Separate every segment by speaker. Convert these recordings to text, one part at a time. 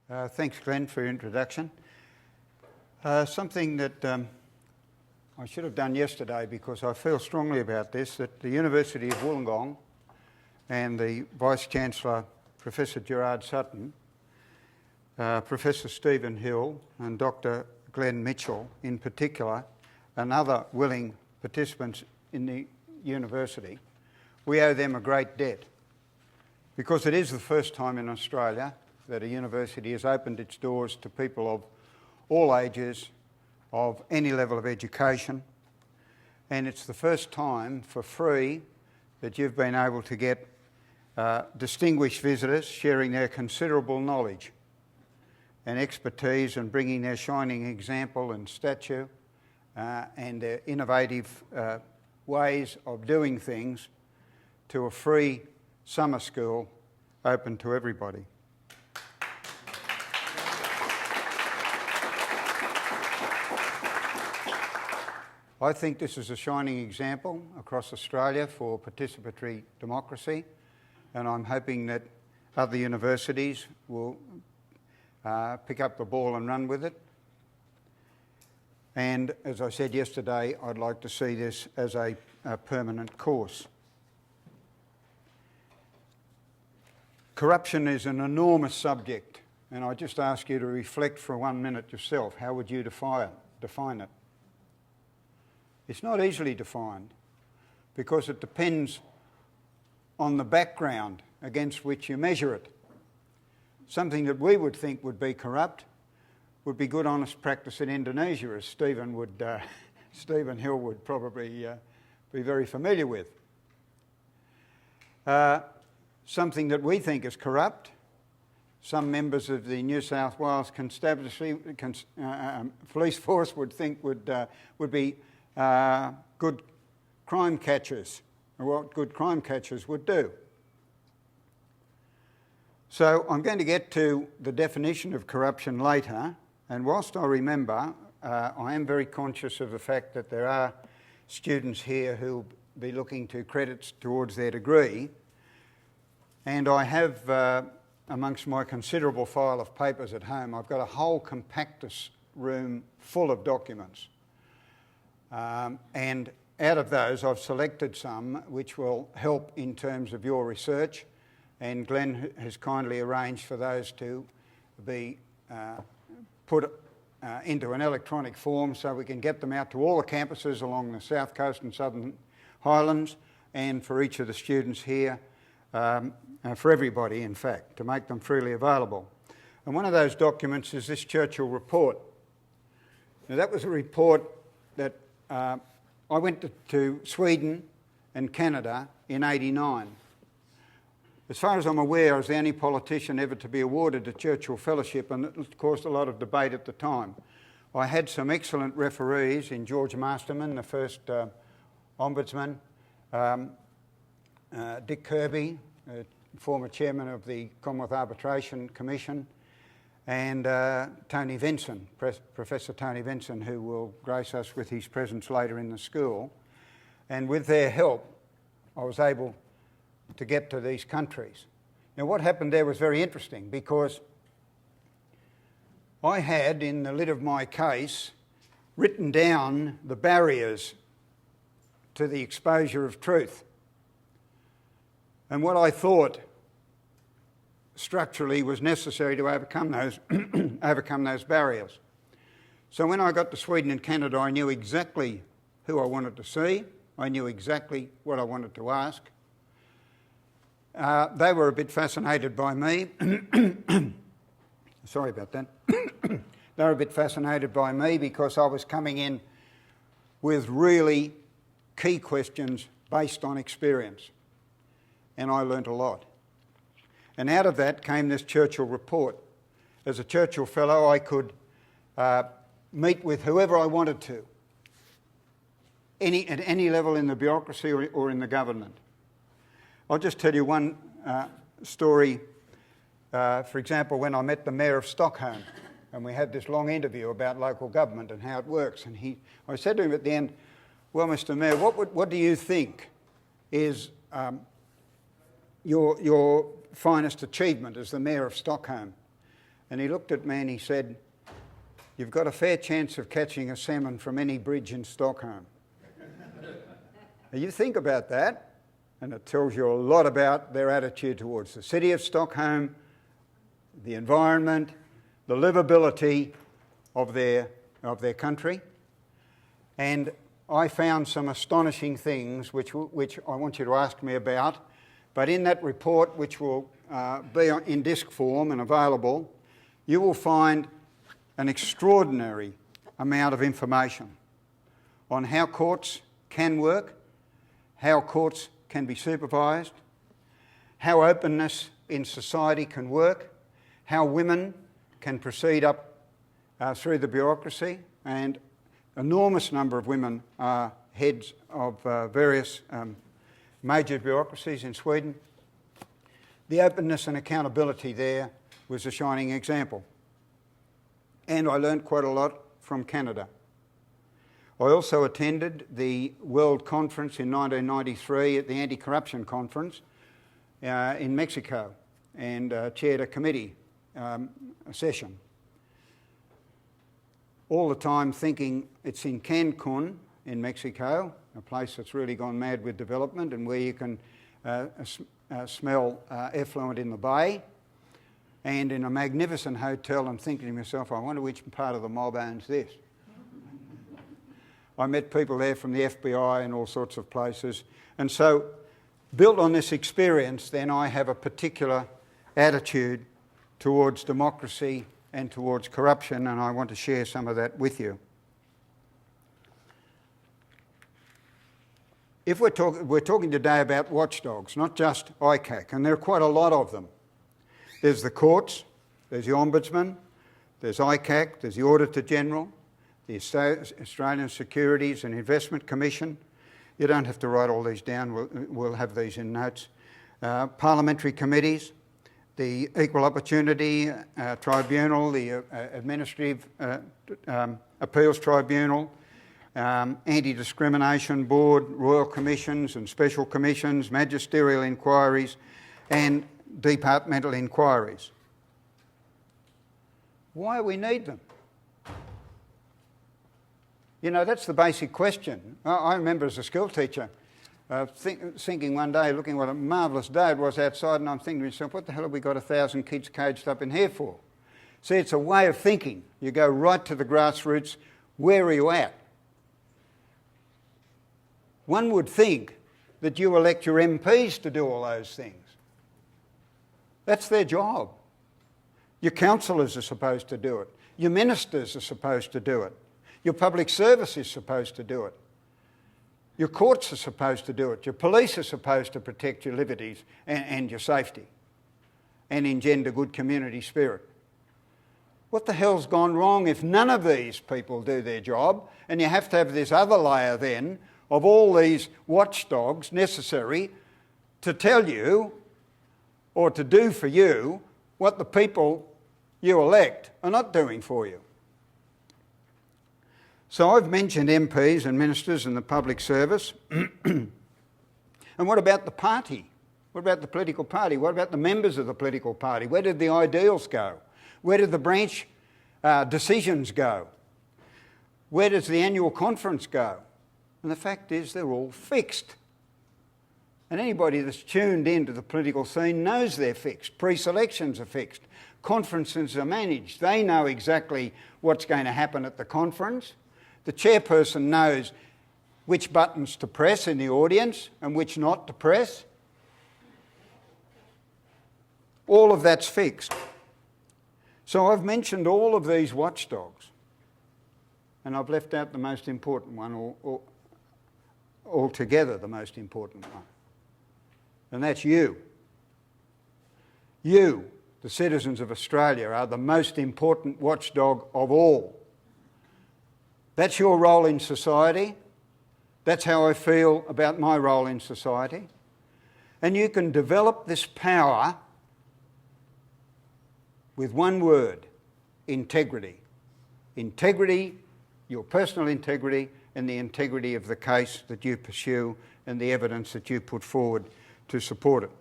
Speaker 1: Thanks, Glenn, for your introduction. Something that I should have done yesterday, because I feel strongly about this, that the University of Wollongong and the Vice-Chancellor, Professor Gerard Sutton, Professor Stephen Hill and Dr Glenn Mitchell in particular, and other willing participants in the university, we owe them a great debt, because it is the first time in Australia that a university has opened its doors to people of all ages, of any level of education, and it's the first time for free that you've been able to get distinguished visitors sharing their considerable knowledge and expertise and bringing their shining example and stature and their innovative ways of doing things to a free summer school open to everybody. I think this is a shining example across Australia for participatory democracy, and I'm hoping that other universities will pick up the ball and run with it. And as I said yesterday, I'd like to see this as a permanent course. Corruption is an enormous subject, and I just ask you to reflect for 1 minute yourself. How would you define it? It's not easily defined, because it depends on the background against which you measure it. Something that we would think would be corrupt would be good, honest practice in Indonesia, as Stephen Hill would probably be very familiar with. Something that we think is corrupt, some members of the New South Wales police force would think would be good crime catchers, or what good crime catchers would do. So I'm going to get to the definition of corruption later, and whilst I remember, I am very conscious of the fact that there are students here who will be looking to credits towards their degree, and I have, amongst my considerable file of papers at home, I've got a whole compactus room full of documents. And out of those, I've selected some which will help in terms of your research, and Glenn has kindly arranged for those to be put into an electronic form so we can get them out to all the campuses along the South Coast and Southern Highlands, and for each of the students here, for everybody in fact, to make them freely available. And one of those documents is this Churchill report. Now, that was a report that I went to Sweden and Canada in '89. As far as I'm aware, I was the only politician ever to be awarded a Churchill Fellowship, and it caused a lot of debate at the time. I had some excellent referees in George Masterman, the first Ombudsman, Dick Kirby, former chairman of the Commonwealth Arbitration Commission, and Tony Vinson, Professor Tony Vinson, who will grace us with his presence later in the school. And with their help, I was able to get to these countries. Now, what happened there was very interesting, because I had, in the lid of my case, written down the barriers to the exposure of truth and what I thought structurally was necessary to overcome those barriers. So when I got to Sweden and Canada, I knew exactly who I wanted to see. I knew exactly what I wanted to ask. They were a bit fascinated by me. Sorry about that. They were a bit fascinated by me because I was coming in with really key questions based on experience, and I learnt a lot. And out of that came this Churchill report. As a Churchill Fellow, I could meet with whoever I wanted to, at any level in the bureaucracy or in the government. I'll just tell you one story. For example, when I met the Mayor of Stockholm, and we had this long interview about local government and how it works, and I said to him at the end, "Well, Mr. Mayor, what do you think is your finest achievement as the Mayor of Stockholm?" And he looked at me and he said, "You've got a fair chance of catching a salmon from any bridge in Stockholm." Now you think about that, and it tells you a lot about their attitude towards the city of Stockholm, the environment, the livability of their country. And I found some astonishing things which I want you to ask me about. But in that report, which will be in disc form and available, you will find an extraordinary amount of information on how courts can work, how courts can be supervised, how openness in society can work, how women can proceed up through the bureaucracy, and enormous number of women are heads of various major bureaucracies in Sweden. The openness and accountability there was a shining example. And I learned quite a lot from Canada. I also attended the World Conference in 1993 at the Anti-Corruption Conference in Mexico and chaired a committee session. All the time thinking it's in Cancun in Mexico, a place that's really gone mad with development and where you can smell effluent in the bay. And in a magnificent hotel, I'm thinking to myself, I wonder which part of the mob owns this. I met people there from the FBI and all sorts of places. And so, built on this experience, then I have a particular attitude towards democracy and towards corruption, and I want to share some of that with you. If we're talking today about watchdogs, not just ICAC, and there are quite a lot of them. There's the courts, there's the Ombudsman, there's ICAC, there's the Auditor General, the Australian Securities and Investment Commission. You don't have to write all these down, we'll have these in notes. Parliamentary committees, the Equal Opportunity Tribunal, the Administrative Appeals Tribunal, Anti-Discrimination Board, Royal Commissions and Special Commissions, magisterial inquiries and departmental inquiries. Why do we need them? You know, that's the basic question. I remember as a school teacher thinking one day, looking what a marvellous day it was outside, and I'm thinking to myself, what the hell have we got 1,000 kids caged up in here for? See, it's a way of thinking. You go right to the grassroots. Where are you at? One would think that you elect your MPs to do all those things. That's their job. Your councillors are supposed to do it. Your ministers are supposed to do it. Your public service is supposed to do it. Your courts are supposed to do it. Your police are supposed to protect your liberties and your safety and engender good community spirit. What the hell's gone wrong if none of these people do their job, and you have to have this other layer then of all these watchdogs necessary to tell you or to do for you what the people you elect are not doing for you? So I've mentioned MPs and ministers and the public service. And what about the party? What about the political party? What about the members of the political party? Where did the ideals go? Where did the branch decisions go? Where does the annual conference go? And the fact is they're all fixed. And anybody that's tuned into the political scene knows they're fixed. Pre-selections are fixed. Conferences are managed. They know exactly what's going to happen at the conference. The chairperson knows which buttons to press in the audience and which not to press. All of that's fixed. So I've mentioned all of these watchdogs, and I've left out the most important one, or altogether the most important one, and that's you. You, the citizens of Australia, are the most important watchdog of all. That's your role in society. That's how I feel about my role in society. And you can develop this power with one word: integrity. Integrity, your personal integrity, and the integrity of the case that you pursue and the evidence that you put forward to support it.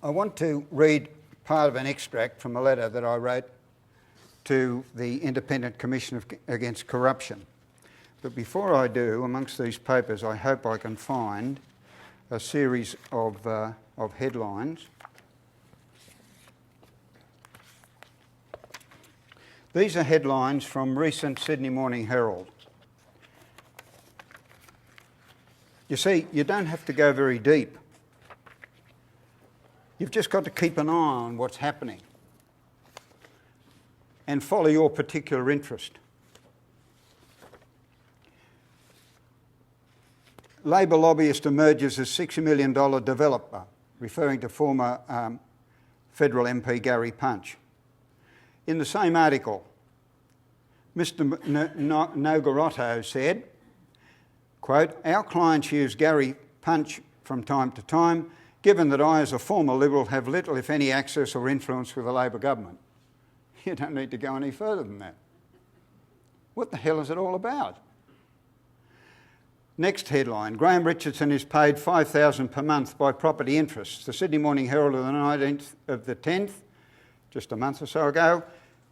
Speaker 1: I want to read part of an extract from a letter that I wrote to the Independent Commission Against Corruption. But before I do, amongst these papers, I hope I can find a series of headlines. These are headlines from recent Sydney Morning Herald. You see, you don't have to go very deep. You've just got to keep an eye on what's happening and follow your particular interest. Labor lobbyist emerges as $60 million developer, referring to former federal MP Gary Punch. In the same article, Mr. Nogarotto said, quote, "Our clients use Gary Punch from time to time, given that I, as a former Liberal, have little, if any, access or influence with the Labor government." You don't need to go any further than that. What the hell is it all about? Next headline, Graham Richardson is paid $5,000 per month by property interests. The Sydney Morning Herald of the 19th of the 10th, just a month or so ago,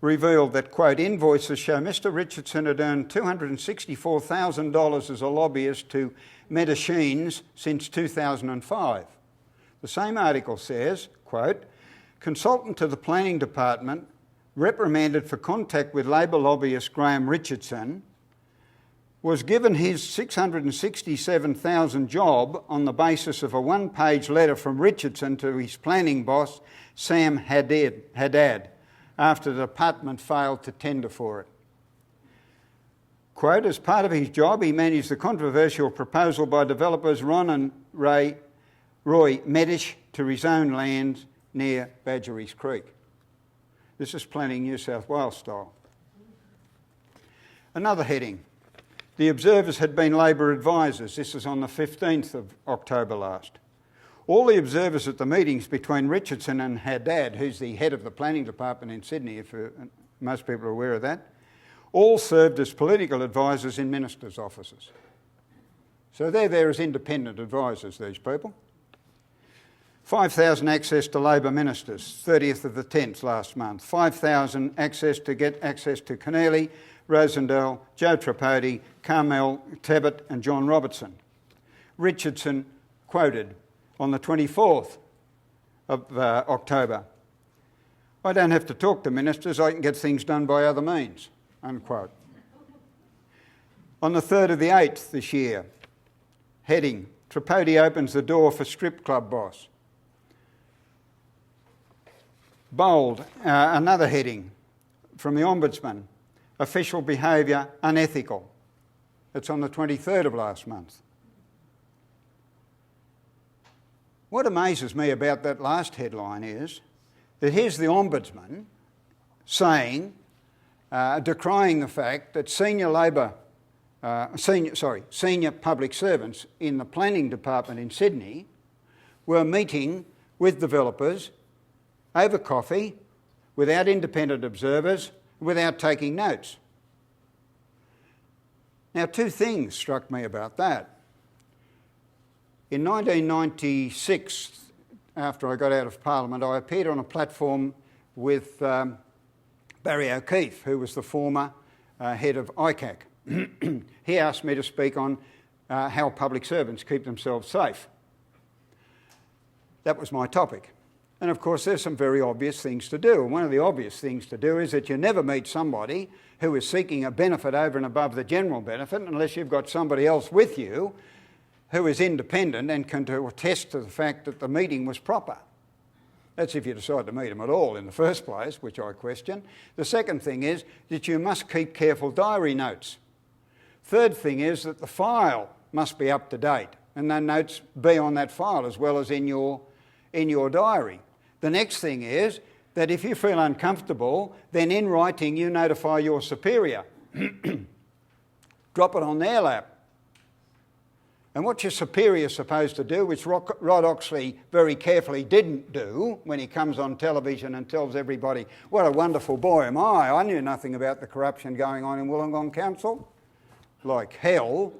Speaker 1: revealed that, quote, invoices show Mr. Richardson had earned $264,000 as a lobbyist to Medicines since 2005. The same article says, quote, consultant to the planning department reprimanded for contact with Labor lobbyist Graham Richardson was given his $667,000 job on the basis of a one-page letter from Richardson to his planning boss, Sam Haddad, after the department failed to tender for it. Quote, as part of his job, he managed the controversial proposal by developers Ron and Roy Medish to rezone lands near Badgerys Creek. This is Planning New South Wales style. Another heading. The observers had been Labor advisors. This is on the 15th of October last. All the observers at the meetings between Richardson and Haddad, who's the head of the planning department in Sydney, if most people are aware of that, all served as political advisors in ministers' offices. So they're there as independent advisors, these people. 5,000 access to Labor ministers, 30th of the 10th last month. 5,000 access to Keneally, Rosendale, Joe Tripodi, Carmel Tabbott and John Robertson. Richardson quoted on the 24th of October, I don't have to talk to ministers, I can get things done by other means, unquote. On the 3rd of the 8th this year, heading, Tripodi opens the door for strip club boss. Bold, another heading from the Ombudsman, official behaviour unethical. It's on the 23rd of last month. What amazes me about that last headline is that here's the Ombudsman saying, decrying the fact that senior public servants in the planning department in Sydney were meeting with developers over coffee, without independent observers, without taking notes. Now, two things struck me about that. In 1996, after I got out of Parliament, I appeared on a platform with Barry O'Keefe, who was the former head of ICAC. He asked me to speak on how public servants keep themselves safe. That was my topic. And of course, there's some very obvious things to do. And one of the obvious things to do is that you never meet somebody who is seeking a benefit over and above the general benefit unless you've got somebody else with you who is independent and can attest to the fact that the meeting was proper. That's if you decide to meet them at all in the first place, which I question. The second thing is that you must keep careful diary notes. Third thing is that the file must be up to date and the notes be on that file as well as in your diary. The next thing is that if you feel uncomfortable, then in writing you notify your superior. Drop it on their lap. And what your superior is supposed to do, which Rod Oxley very carefully didn't do when he comes on television and tells everybody, what a wonderful boy am I. I knew nothing about the corruption going on in Wollongong Council. Like hell.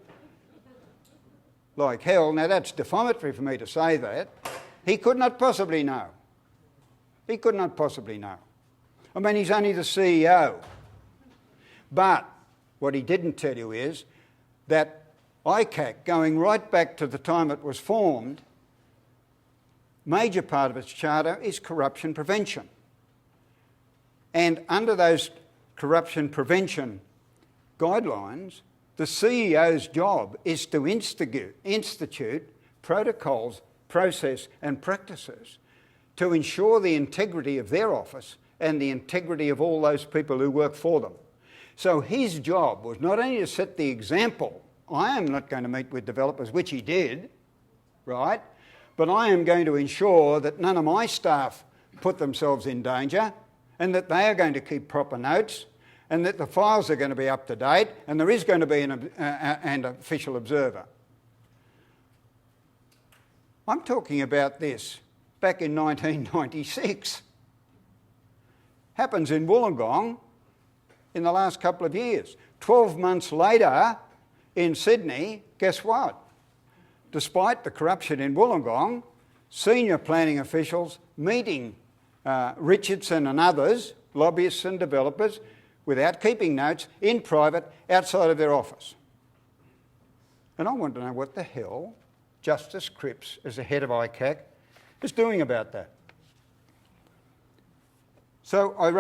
Speaker 1: Like hell. Now that's defamatory for me to say that. He could not possibly know. He could not possibly know. I mean, he's only the CEO. But what he didn't tell you is that ICAC, going right back to the time it was formed, major part of its charter is corruption prevention. And under those corruption prevention guidelines, the CEO's job is to institute protocols, process and practices to ensure the integrity of their office and the integrity of all those people who work for them. So his job was not only to set the example, I am not going to meet with developers, which he did, right? But I am going to ensure that none of my staff put themselves in danger and that they are going to keep proper notes and that the files are going to be up to date and there is going to be an official observer. I'm talking about this back in 1996. Happens in Wollongong in the last couple of years. 12 months later in Sydney, guess what? Despite the corruption in Wollongong, senior planning officials meeting Richardson and others, lobbyists and developers, without keeping notes, in private, outside of their office. And I want to know what the hell Justice Crips, as the head of ICAC, is doing about that. So I'll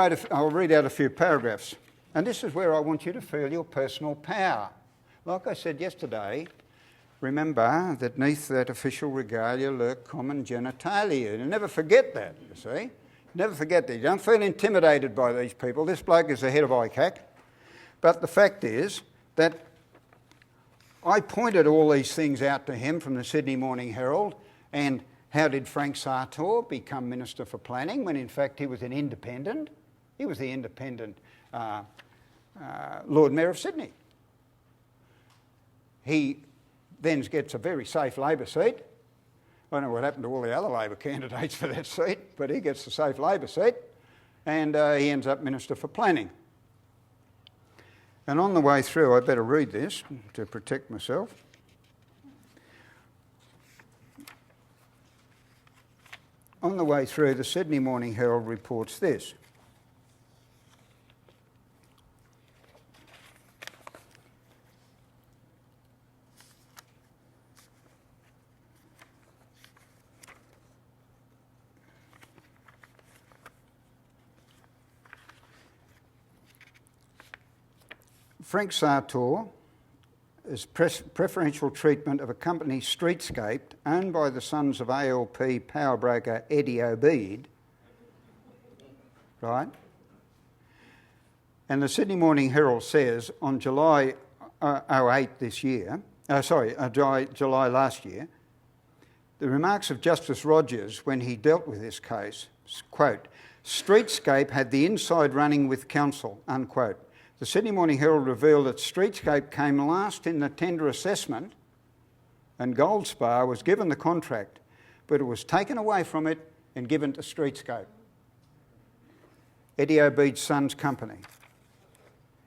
Speaker 1: read out a few paragraphs. And this is where I want you to feel your personal power. Like I said yesterday, remember that neath that official regalia lurk common genitalia. You never forget that, you see. Never forget that. You don't feel intimidated by these people. This bloke is the head of ICAC. But the fact is that I pointed all these things out to him from the Sydney Morning Herald. And how did Frank Sartor become Minister for Planning when in fact he was an independent? He was the independent Lord Mayor of Sydney. He then gets a very safe Labor seat. I don't know what happened to all the other Labor candidates for that seat, but he gets the safe Labor seat and he ends up Minister for Planning. And on the way through, I better read this to protect myself. On the way through, the Sydney Morning Herald reports this. Frank Sartor is preferential treatment of a company, Streetscape, owned by the sons of ALP power broker Eddie Obeid, right? And the Sydney Morning Herald says on July 08 this year, July last year, the remarks of Justice Rogers when he dealt with this case, quote, Streetscape had the inside running with counsel, unquote. The Sydney Morning Herald revealed that Streetscape came last in the tender assessment and Goldspar was given the contract, but it was taken away from it and given to Streetscape, Eddie Obeid's son's company.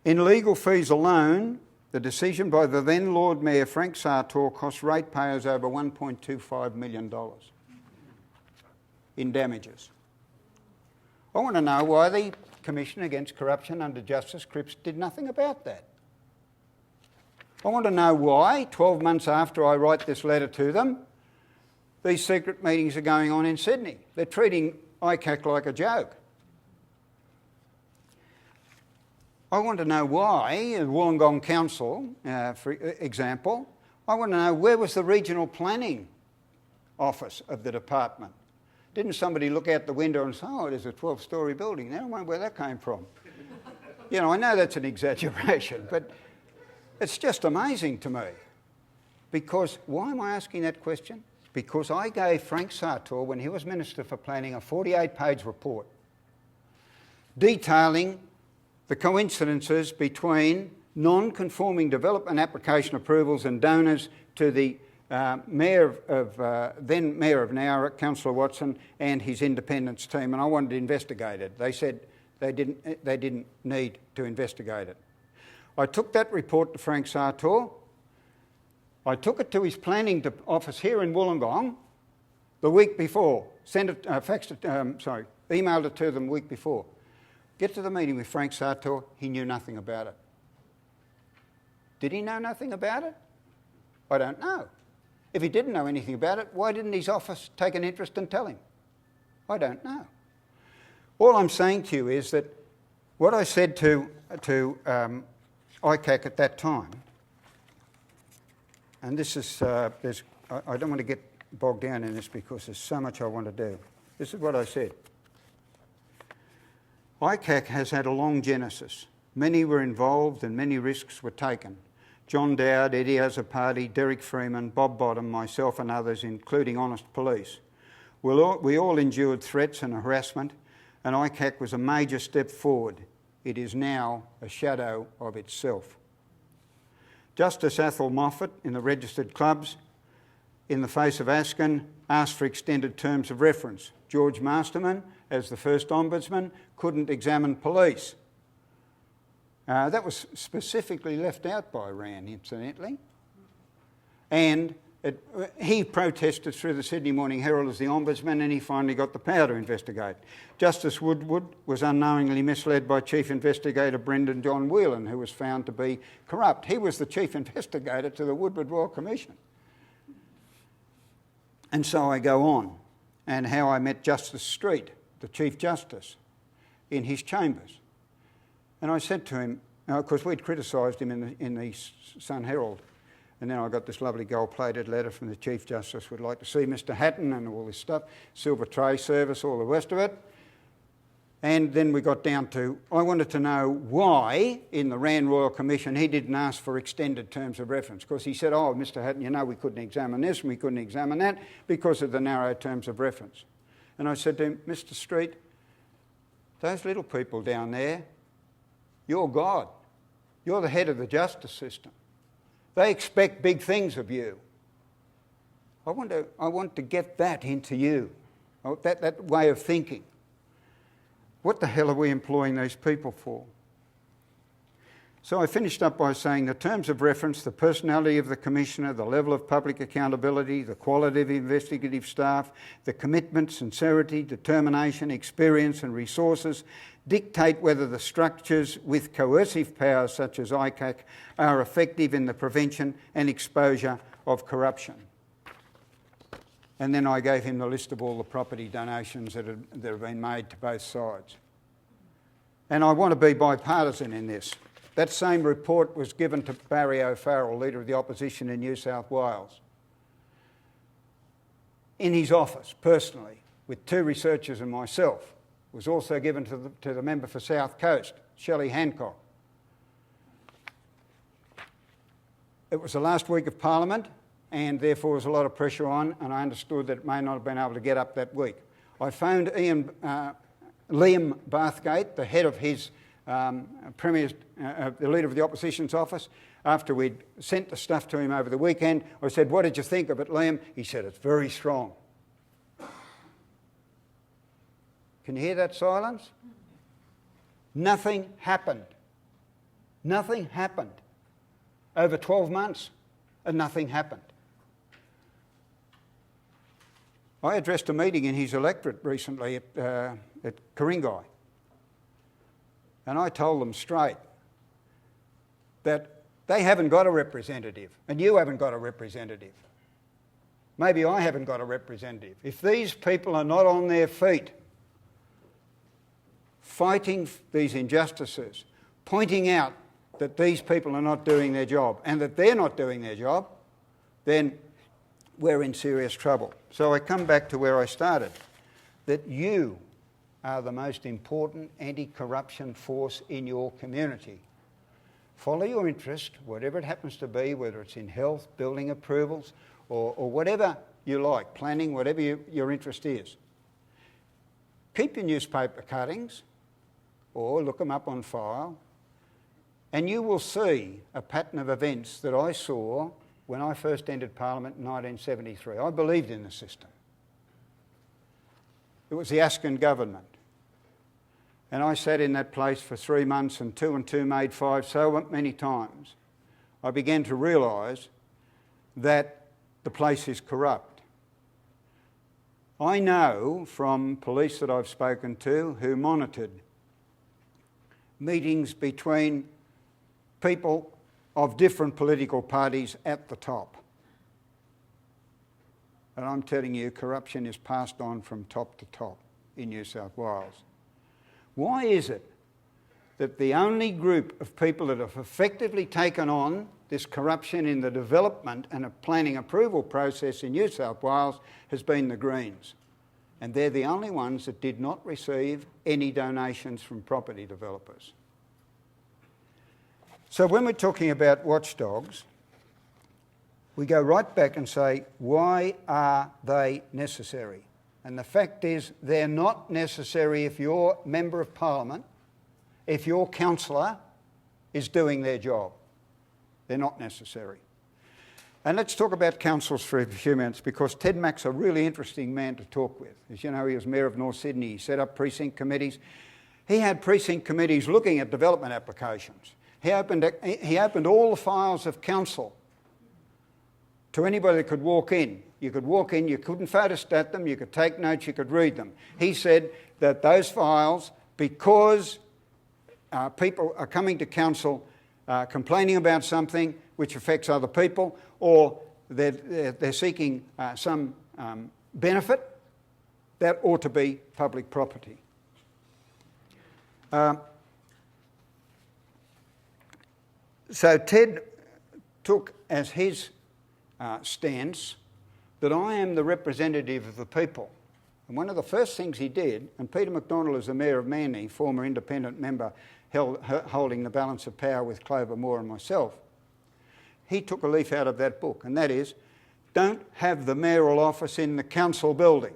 Speaker 1: In legal fees alone, the decision by the then Lord Mayor Frank Sartor cost ratepayers over $1.25 million in damages. I want to know why the Commission Against Corruption under Justice Crips did nothing about that. I want to know why, 12 months after I write this letter to them, these secret meetings are going on in Sydney. They're treating ICAC like a joke. I want to know why, the Wollongong Council, for example, I want to know where was the regional planning office of the department? Didn't somebody look out the window and say, oh, there's a 12-storey building there? I wonder where that came from. You know, I know that's an exaggeration, but it's just amazing to me. Because, why am I asking that question? Because I gave Frank Sartor, when he was Minister for Planning, a 48-page report detailing the coincidences between non-conforming development application approvals and donors to the then Mayor of Nowra, Councillor Watson, and his independence team, and I wanted to investigate it. They said they didn't need to investigate it. I took that report to Frank Sartor. I took it to his planning office here in Wollongong the week before. emailed it to them the week before. Get to the meeting with Frank Sartor, he knew nothing about it. Did he know nothing about it? I don't know. If he didn't know anything about it, why didn't his office take an interest and tell him? I don't know. All I'm saying to you is that what I said to ICAC at that time, and this is, I don't want to get bogged down in this because there's so much I want to do. This is what I said. ICAC has had a long genesis. Many were involved and many risks were taken. John Dowd, Eddie Azzopardi, Derek Freeman, Bob Bottom, myself and others, including honest police. We all endured threats and harassment, and ICAC was a major step forward. It is now a shadow of itself. Justice Athol Moffat in the registered clubs, in the face of Askin, asked for extended terms of reference. George Masterman, as the first ombudsman, couldn't examine police. That was specifically left out by Rand, incidentally. And he protested through the Sydney Morning Herald as the ombudsman, and he finally got the power to investigate. Justice Woodward was unknowingly misled by Chief Investigator Brendan John Whelan, who was found to be corrupt. He was the Chief Investigator to the Woodward Royal Commission. And so I go on, and how I met Justice Street, the Chief Justice, in his chambers. And I said to him, because we'd criticised him in the Sun Herald, and then I got this lovely gold-plated letter from the Chief Justice, would like to see Mr Hatton and all this stuff, silver tray service, all the rest of it. And then we got down to, I wanted to know why in the Rand Royal Commission he didn't ask for extended terms of reference, because he said, oh, Mr Hatton, you know, we couldn't examine this and we couldn't examine that because of the narrow terms of reference. And I said to him, Mr Street, those little people down there, you're God. You're the head of the justice system. They expect big things of you. I want to get that into you, that way of thinking. What the hell are we employing these people for? So I finished up by saying the terms of reference, the personality of the Commissioner, the level of public accountability, the quality of investigative staff, the commitment, sincerity, determination, experience and resources dictate whether the structures with coercive powers such as ICAC are effective in the prevention and exposure of corruption. And then I gave him the list of all the property donations that have been made to both sides. And I want to be bipartisan in this. That same report was given to Barry O'Farrell, Leader of the Opposition in New South Wales, in his office, personally, with 2 researchers and myself. It was also given to the member for South Coast, Shelley Hancock. It was the last week of Parliament, and therefore there was a lot of pressure on, and I understood that it may not have been able to get up that week. I phoned Liam Bathgate, the head of his the Leader of the Opposition's office, after we'd sent the stuff to him over the weekend. I said, what did you think of it, Liam? He said, it's very strong. Can you hear that silence? Nothing happened. Nothing happened. Over 12 months, and nothing happened. I addressed a meeting in his electorate recently at Ku-ring-gai, and I told them straight that they haven't got a representative, and you haven't got a representative. Maybe I haven't got a representative. If these people are not on their feet, fighting these injustices, pointing out that these people are not doing their job and that they're not doing their job, then we're in serious trouble. So I come back to where I started, that you are the most important anti-corruption force in your community. Follow your interest, whatever it happens to be, whether it's in health, building approvals, or whatever you like, planning, whatever your interest is. Keep your newspaper cuttings, or look them up on file, and you will see a pattern of events that I saw when I first entered Parliament in 1973. I believed in the system. It was the Askin government. And I sat in that place for 3 months, and 2 and 2 made 5 so many times. I began to realise that the place is corrupt. I know from police that I've spoken to who monitored meetings between people of different political parties at the top. And I'm telling you, corruption is passed on from top to top in New South Wales. Why is it that the only group of people that have effectively taken on this corruption in the development and a planning approval process in New South Wales has been the Greens? And they're the only ones that did not receive any donations from property developers. So when we're talking about watchdogs, we go right back and say, why are they necessary? And the fact is, they're not necessary if your Member of Parliament, if your councillor is doing their job. They're not necessary. And let's talk about councils for a few minutes, because Ted Mack's a really interesting man to talk with. As you know, he was Mayor of North Sydney. He set up precinct committees. He had precinct committees looking at development applications. He opened all the files of council to anybody that could walk in. You could walk in, you couldn't photostat them, you could take notes, you could read them. He said that those files, because people are coming to council complaining about something which affects other people, or they're seeking some benefit, that ought to be public property. So Ted took as his stance that I am the representative of the people. And one of the first things he did, and Peter McDonald is the Mayor of Manly, former independent member holding the balance of power with Clover Moore and myself, he took a leaf out of that book, and that is, don't have the mayoral office in the council building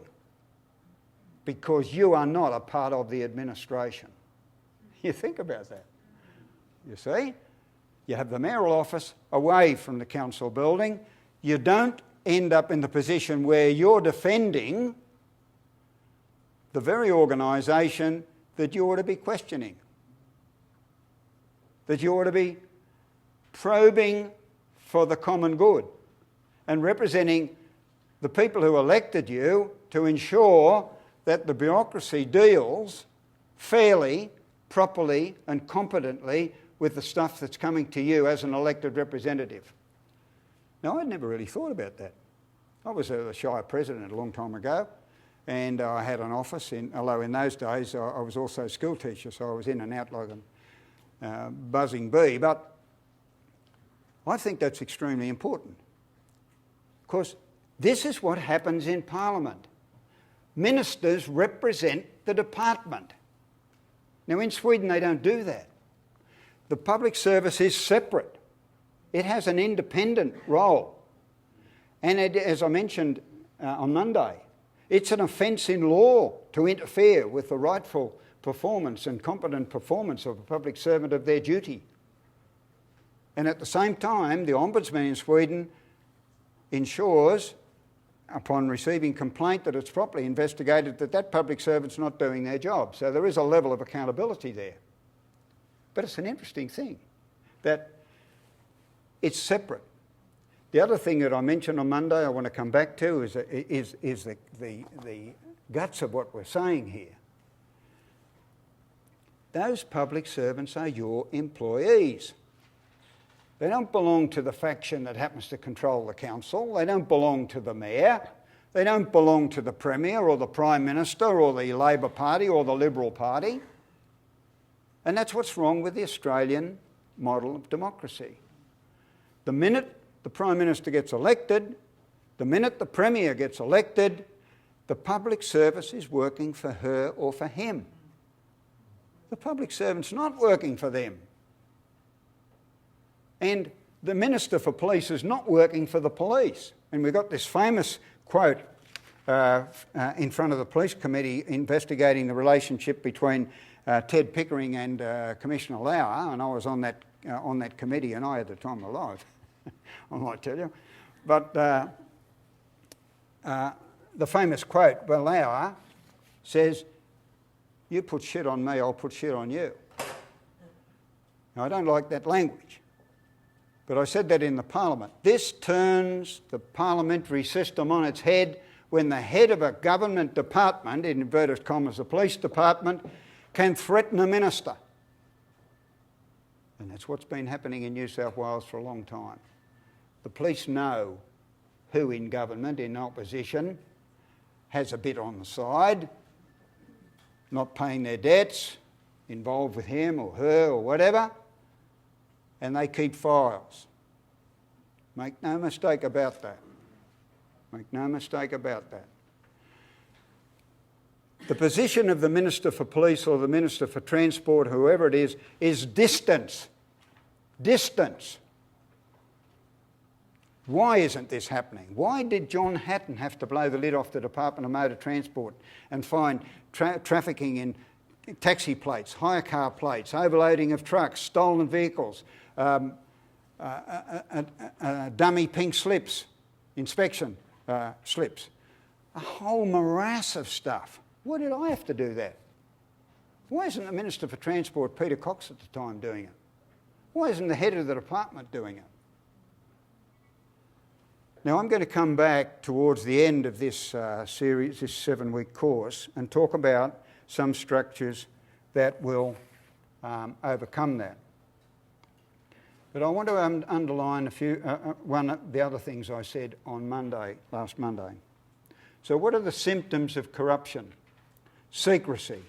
Speaker 1: because you are not a part of the administration. You think about that. You see? You have the mayoral office away from the council building. You don't end up in the position where you're defending the very organisation that you ought to be questioning, that you ought to be probing for the common good and representing the people who elected you to ensure that the bureaucracy deals fairly, properly and competently with the stuff that's coming to you as an elected representative. Now, I'd never really thought about that. I was a Shire president a long time ago, and I had an office, although in those days I was also a school teacher, so I was in and out like a buzzing bee. But I think that's extremely important, because this is what happens in Parliament. Ministers represent the department. Now, in Sweden they don't do that. The public service is separate. It has an independent role. And as I mentioned on Monday, it's an offence in law to interfere with the rightful performance and competent performance of a public servant of their duty. And at the same time, the Ombudsman in Sweden ensures, upon receiving complaint that it's properly investigated, that that public servant's not doing their job. So there is a level of accountability there. But it's an interesting thing that it's separate. The other thing that I mentioned on Monday I want to come back to is the guts of what we're saying here. Those public servants are your employees. They don't belong to the faction that happens to control the council. They don't belong to the mayor. They don't belong to the Premier or the Prime Minister or the Labor Party or the Liberal Party. And that's what's wrong with the Australian model of democracy. The minute the Prime Minister gets elected, the minute the Premier gets elected, the public service is working for her or for him. The public servant's not working for them. And the Minister for Police is not working for the police. And we've got this famous quote in front of the Police Committee investigating the relationship between Ted Pickering and Commissioner Lauer, and I was on that committee, and I had the time of my life, I might tell you. But the famous quote by Lauer says, "You put shit on me, I'll put shit on you." Now, I don't like that language, but I said that in the Parliament. This turns the parliamentary system on its head when the head of a government department, in inverted commas the police department, can threaten a minister. And that's what's been happening in New South Wales for a long time. The police know who in government, in opposition, has a bit on the side, not paying their debts, involved with him or her or whatever, and they keep files. Make no mistake about that. Make no mistake about that. The position of the Minister for Police or the Minister for Transport, whoever it is distance. Distance. Why isn't this happening? Why did John Hatton have to blow the lid off the Department of Motor Transport and find trafficking in taxi plates, hire car plates, overloading of trucks, stolen vehicles, dummy pink slips, inspection slips, a whole morass of stuff? Why did I have to do that? Why isn't the Minister for Transport, Peter Cox at the time, doing it? Why isn't the head of the department doing it? Now, I'm going to come back towards the end of this series, this 7-week course, and talk about some structures that will overcome that. But I want to underline a few, one of the other things I said on last Monday. So what are the symptoms of corruption? Secrecy.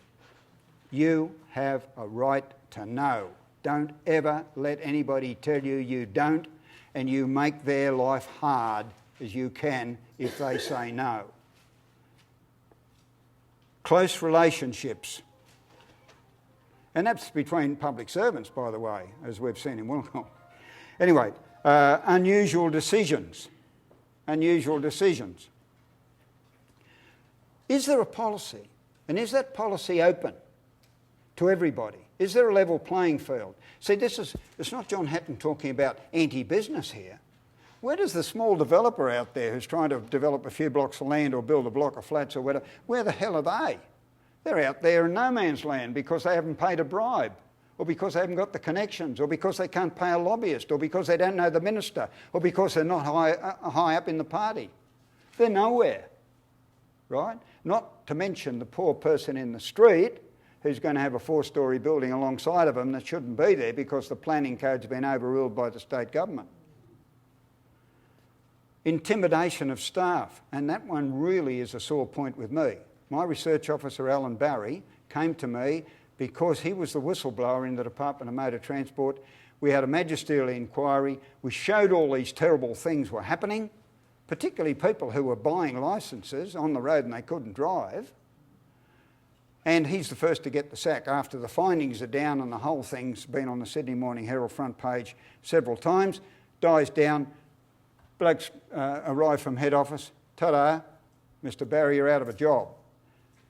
Speaker 1: You have a right to know. Don't ever let anybody tell you you don't, and you make their life hard as you can if they say no. Close relationships. And that's between public servants, by the way, as we've seen in Wollongong. Anyway, unusual decisions. Unusual decisions. Is there a policy? And is that policy open to everybody? Is there a level playing field? See, it's not John Hatton talking about anti-business here. Where does the small developer out there who's trying to develop a few blocks of land or build a block of flats or whatever, where the hell are they? They're out there in no man's land because they haven't paid a bribe, or because they haven't got the connections, or because they can't pay a lobbyist, or because they don't know the minister, or because they're not high up in the party. They're nowhere, right? Not to mention the poor person in the street who's going to have a 4-storey building alongside of them that shouldn't be there because the planning code's been overruled by the state government. Intimidation of staff, and that one really is a sore point with me. My research officer, Alan Barry, came to me because he was the whistleblower in the Department of Motor Transport. We had a magisterial inquiry. We showed all these terrible things were happening, particularly people who were buying licences on the road and they couldn't drive. And he's the first to get the sack after the findings are down and the whole thing's been on the Sydney Morning Herald front page several times. Dies down. Blokes arrive from head office. Ta-da, Mr. Barry, you're out of a job.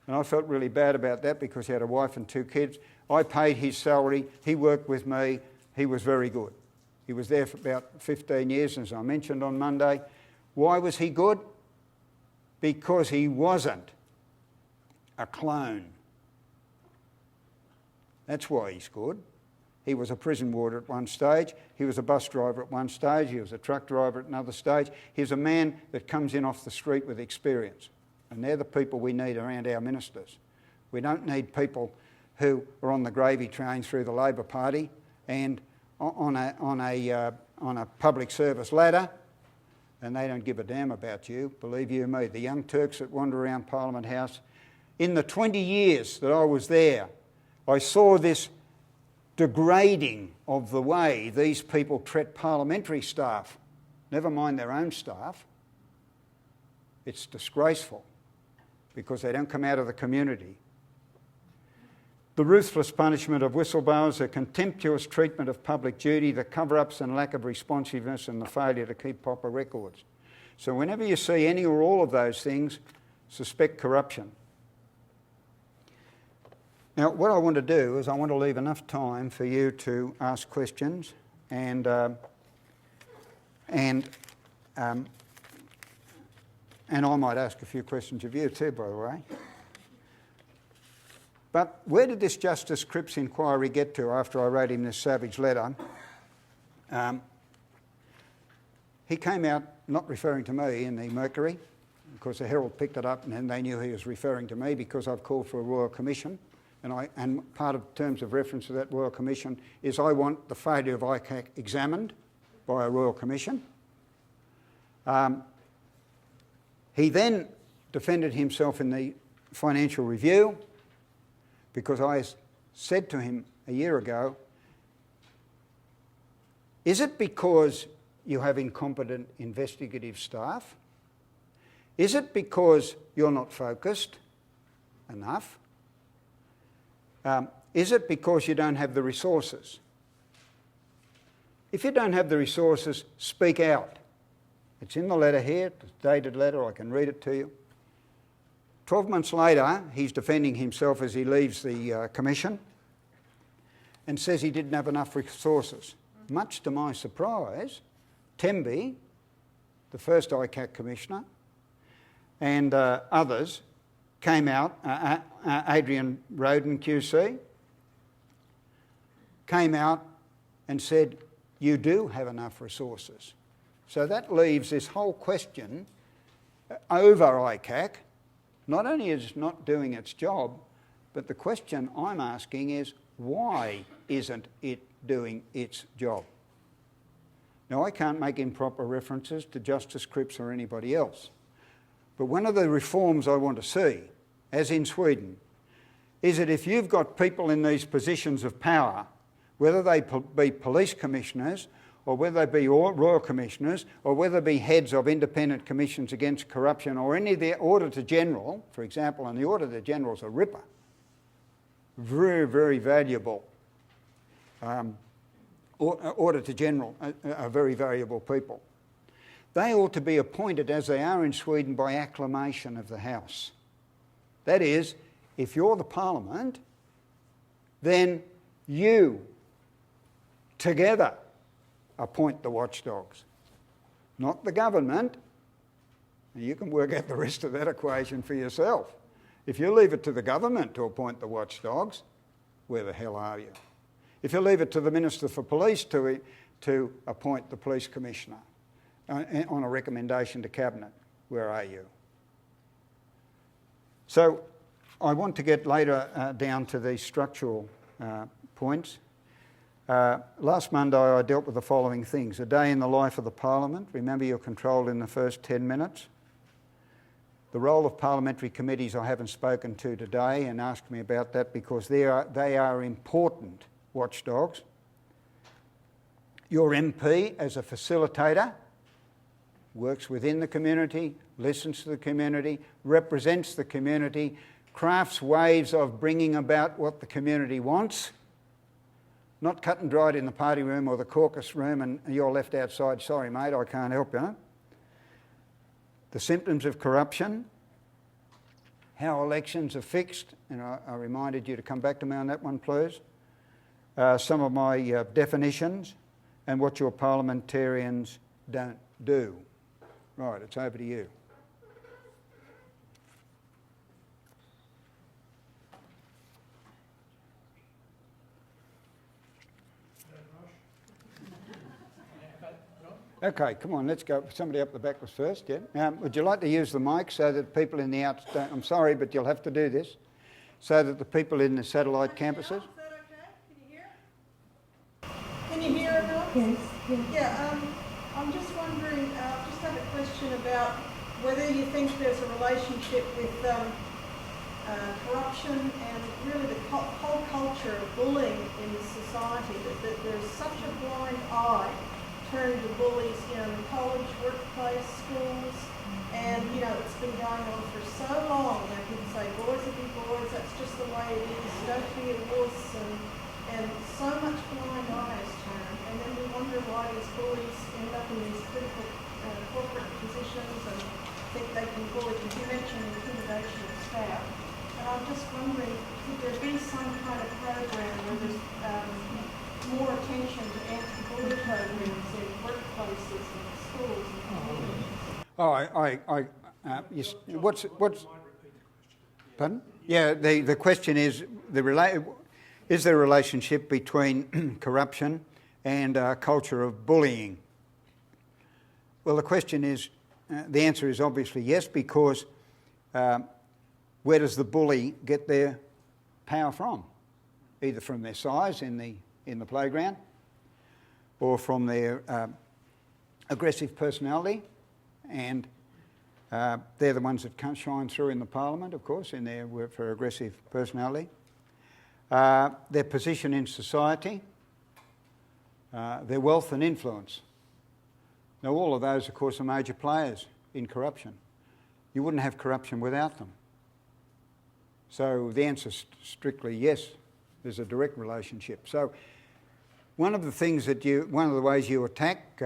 Speaker 1: And I felt really bad about that because he had a wife and 2 kids. I paid his salary. He worked with me. He was very good. He was there for about 15 years, as I mentioned on Monday. Why was he good? Because he wasn't a clone. That's why he's good. He was a prison warder at one stage. He was a bus driver at one stage. He was a truck driver at another stage. He's a man that comes in off the street with experience. And they're the people we need around our ministers. We don't need people who are on the gravy train through the Labor Party and on a public service ladder, and they don't give a damn about you, believe you me. The young Turks that wander around Parliament House. In the 20 years that I was there, I saw this degrading of the way these people treat parliamentary staff, never mind their own staff. It's disgraceful because they don't come out of the community. The ruthless punishment of whistleblowers, the contemptuous treatment of public duty, the cover-ups and lack of responsiveness, and the failure to keep proper records. So whenever you see any or all of those things, suspect corruption. Now, what I want to do is I want to leave enough time for you to ask questions and I might ask a few questions of you too, by the way. But where did this Justice Crips inquiry get to after I wrote him this savage letter? He came out, not referring to me, in the Mercury, because the Herald picked it up and then they knew he was referring to me because I've called for a Royal Commission. And part of terms of reference to that Royal Commission is I want the failure of ICAC examined by a Royal Commission. He then defended himself in the Financial Review because I said to him a year ago, is it because you have incompetent investigative staff? Is it because you're not focused enough? Is it because you don't have the resources? If you don't have the resources, speak out. It's in the letter here, it's a dated letter, I can read it to you. 12 months later, he's defending himself as he leaves the commission and says he didn't have enough resources. Much to my surprise, Temby, the first ICAC commissioner, and others came out, Adrian Roden QC, came out and said, you do have enough resources. So that leaves this whole question over ICAC. Not only is it not doing its job, but the question I'm asking is, why isn't it doing its job? Now, I can't make improper references to Justice Crips or anybody else, but one of the reforms I want to see, as in Sweden, is that if you've got people in these positions of power, whether they be police commissioners or whether they be royal commissioners or whether they be heads of independent commissions against corruption or any of the Auditor General, for example, and the Auditor General's a ripper, very, very valuable. Auditor General are very valuable people. They ought to be appointed, as they are in Sweden, by acclamation of the House. That is, if you're the Parliament, then you together appoint the watchdogs, not the government. And you can work out the rest of that equation for yourself. If you leave it to the government to appoint the watchdogs, where the hell are you? If you leave it to the Minister for Police to appoint the police commissioner on a recommendation to Cabinet, where are you? So I want to get later down to these structural points. Last Monday I dealt with the following things. A day in the life of the Parliament. Remember, you're controlled in the first 10 minutes. The role of parliamentary committees I haven't spoken to today, and ask me about that because they are important watchdogs. Your MP as a facilitator works within the community, listens to the community, represents the community, crafts ways of bringing about what the community wants. Not cut and dried in the party room or the caucus room and you're left outside, sorry mate, I can't help you. The symptoms of corruption, how elections are fixed, and I reminded you to come back to me on that one, please. Some of my definitions and what your parliamentarians don't do. Right, it's over to you. Okay, come on, let's go. Somebody up the back was first, yeah? Would you like to use the mic so that people in the outs don't... I'm sorry, but you'll have to do this. So that the people in the satellite campuses... Is
Speaker 2: that okay? Can you hear enough?
Speaker 3: Yes.
Speaker 2: Yeah, I'm just wondering, just have a question about whether you think there's a relationship with corruption and really the whole culture of bullying in the society, that there's such a blind eye turned to bullies, in college, workplace, schools, and, it's been going on for so long. People say, boys will be boys, that's just the way it is, don't be a wuss, and so much blind eye is turned. And then we wonder why these bullies end up in these critical corporate positions and think they can bully. You mentioned intimidation of staff. And I'm just wondering, could there be some kind of program where there's more attention to anti-bully programs in workplaces and schools and communities?
Speaker 1: What's pardon? Yeah, the question is, is there a relationship between corruption and a culture of bullying? Well, the question is, the answer is obviously yes, because where does the bully get their power from? Either from their size in the playground, or from their aggressive personality, and they're the ones that can't shine through in the parliament, of course, in their work for aggressive personality. Their position in society, their wealth and influence. Now, all of those, of course, are major players in corruption. You wouldn't have corruption without them. So the answer is strictly yes. There's a direct relationship. So one of the ways you attack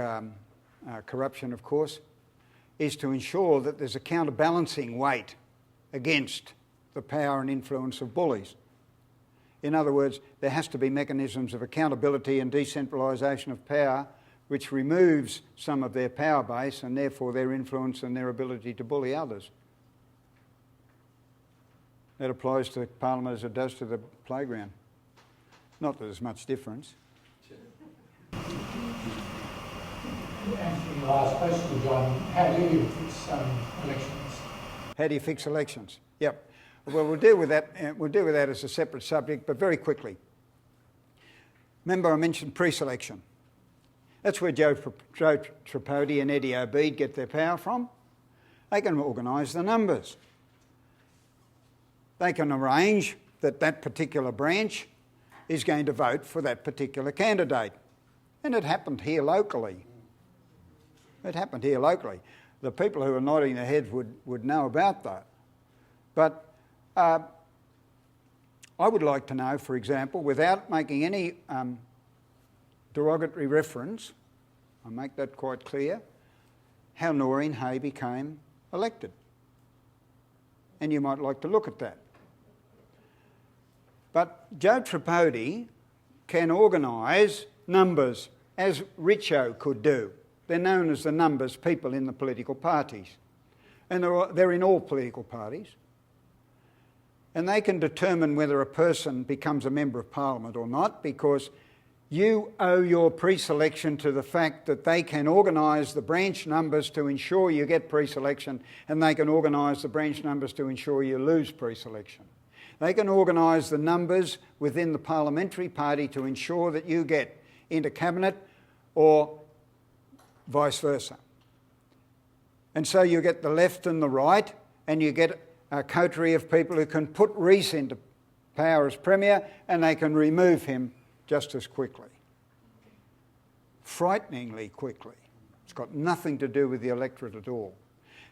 Speaker 1: corruption, of course, is to ensure that there's a counterbalancing weight against the power and influence of bullies. In other words, there has to be mechanisms of accountability and decentralisation of power which removes some of their power base and therefore their influence and their ability to bully others. That applies to Parliament as it does to the playground. Not that there's much difference.
Speaker 3: Answering the last question, John, how do you fix elections?
Speaker 1: How do you fix elections? Yep. Well, we'll deal with that. We'll deal with that as a separate subject, but very quickly. Remember, I mentioned pre-selection. That's where Joe Tripodi and Eddie Obeid get their power from. They can organise the numbers. They can arrange that that particular branch is going to vote for that particular candidate. And it happened here locally. It happened here locally. The people who are nodding their heads would know about that. But I would like to know, for example, without making any derogatory reference, I'll make that quite clear, how Noreen Hay became elected. And you might like to look at that. But Joe Tripodi can organise numbers as Richo could do. They're known as the numbers people in the political parties. And they're in all political parties. And they can determine whether a person becomes a member of Parliament or not, because you owe your pre-selection to the fact that they can organise the branch numbers to ensure you get pre-selection, and they can organise the branch numbers to ensure you lose pre-selection. They can organise the numbers within the parliamentary party to ensure that you get into cabinet or vice versa. And so you get the left and the right, and you get a coterie of people who can put Rees into power as Premier, and they can remove him just as quickly. Frighteningly quickly. It's got nothing to do with the electorate at all.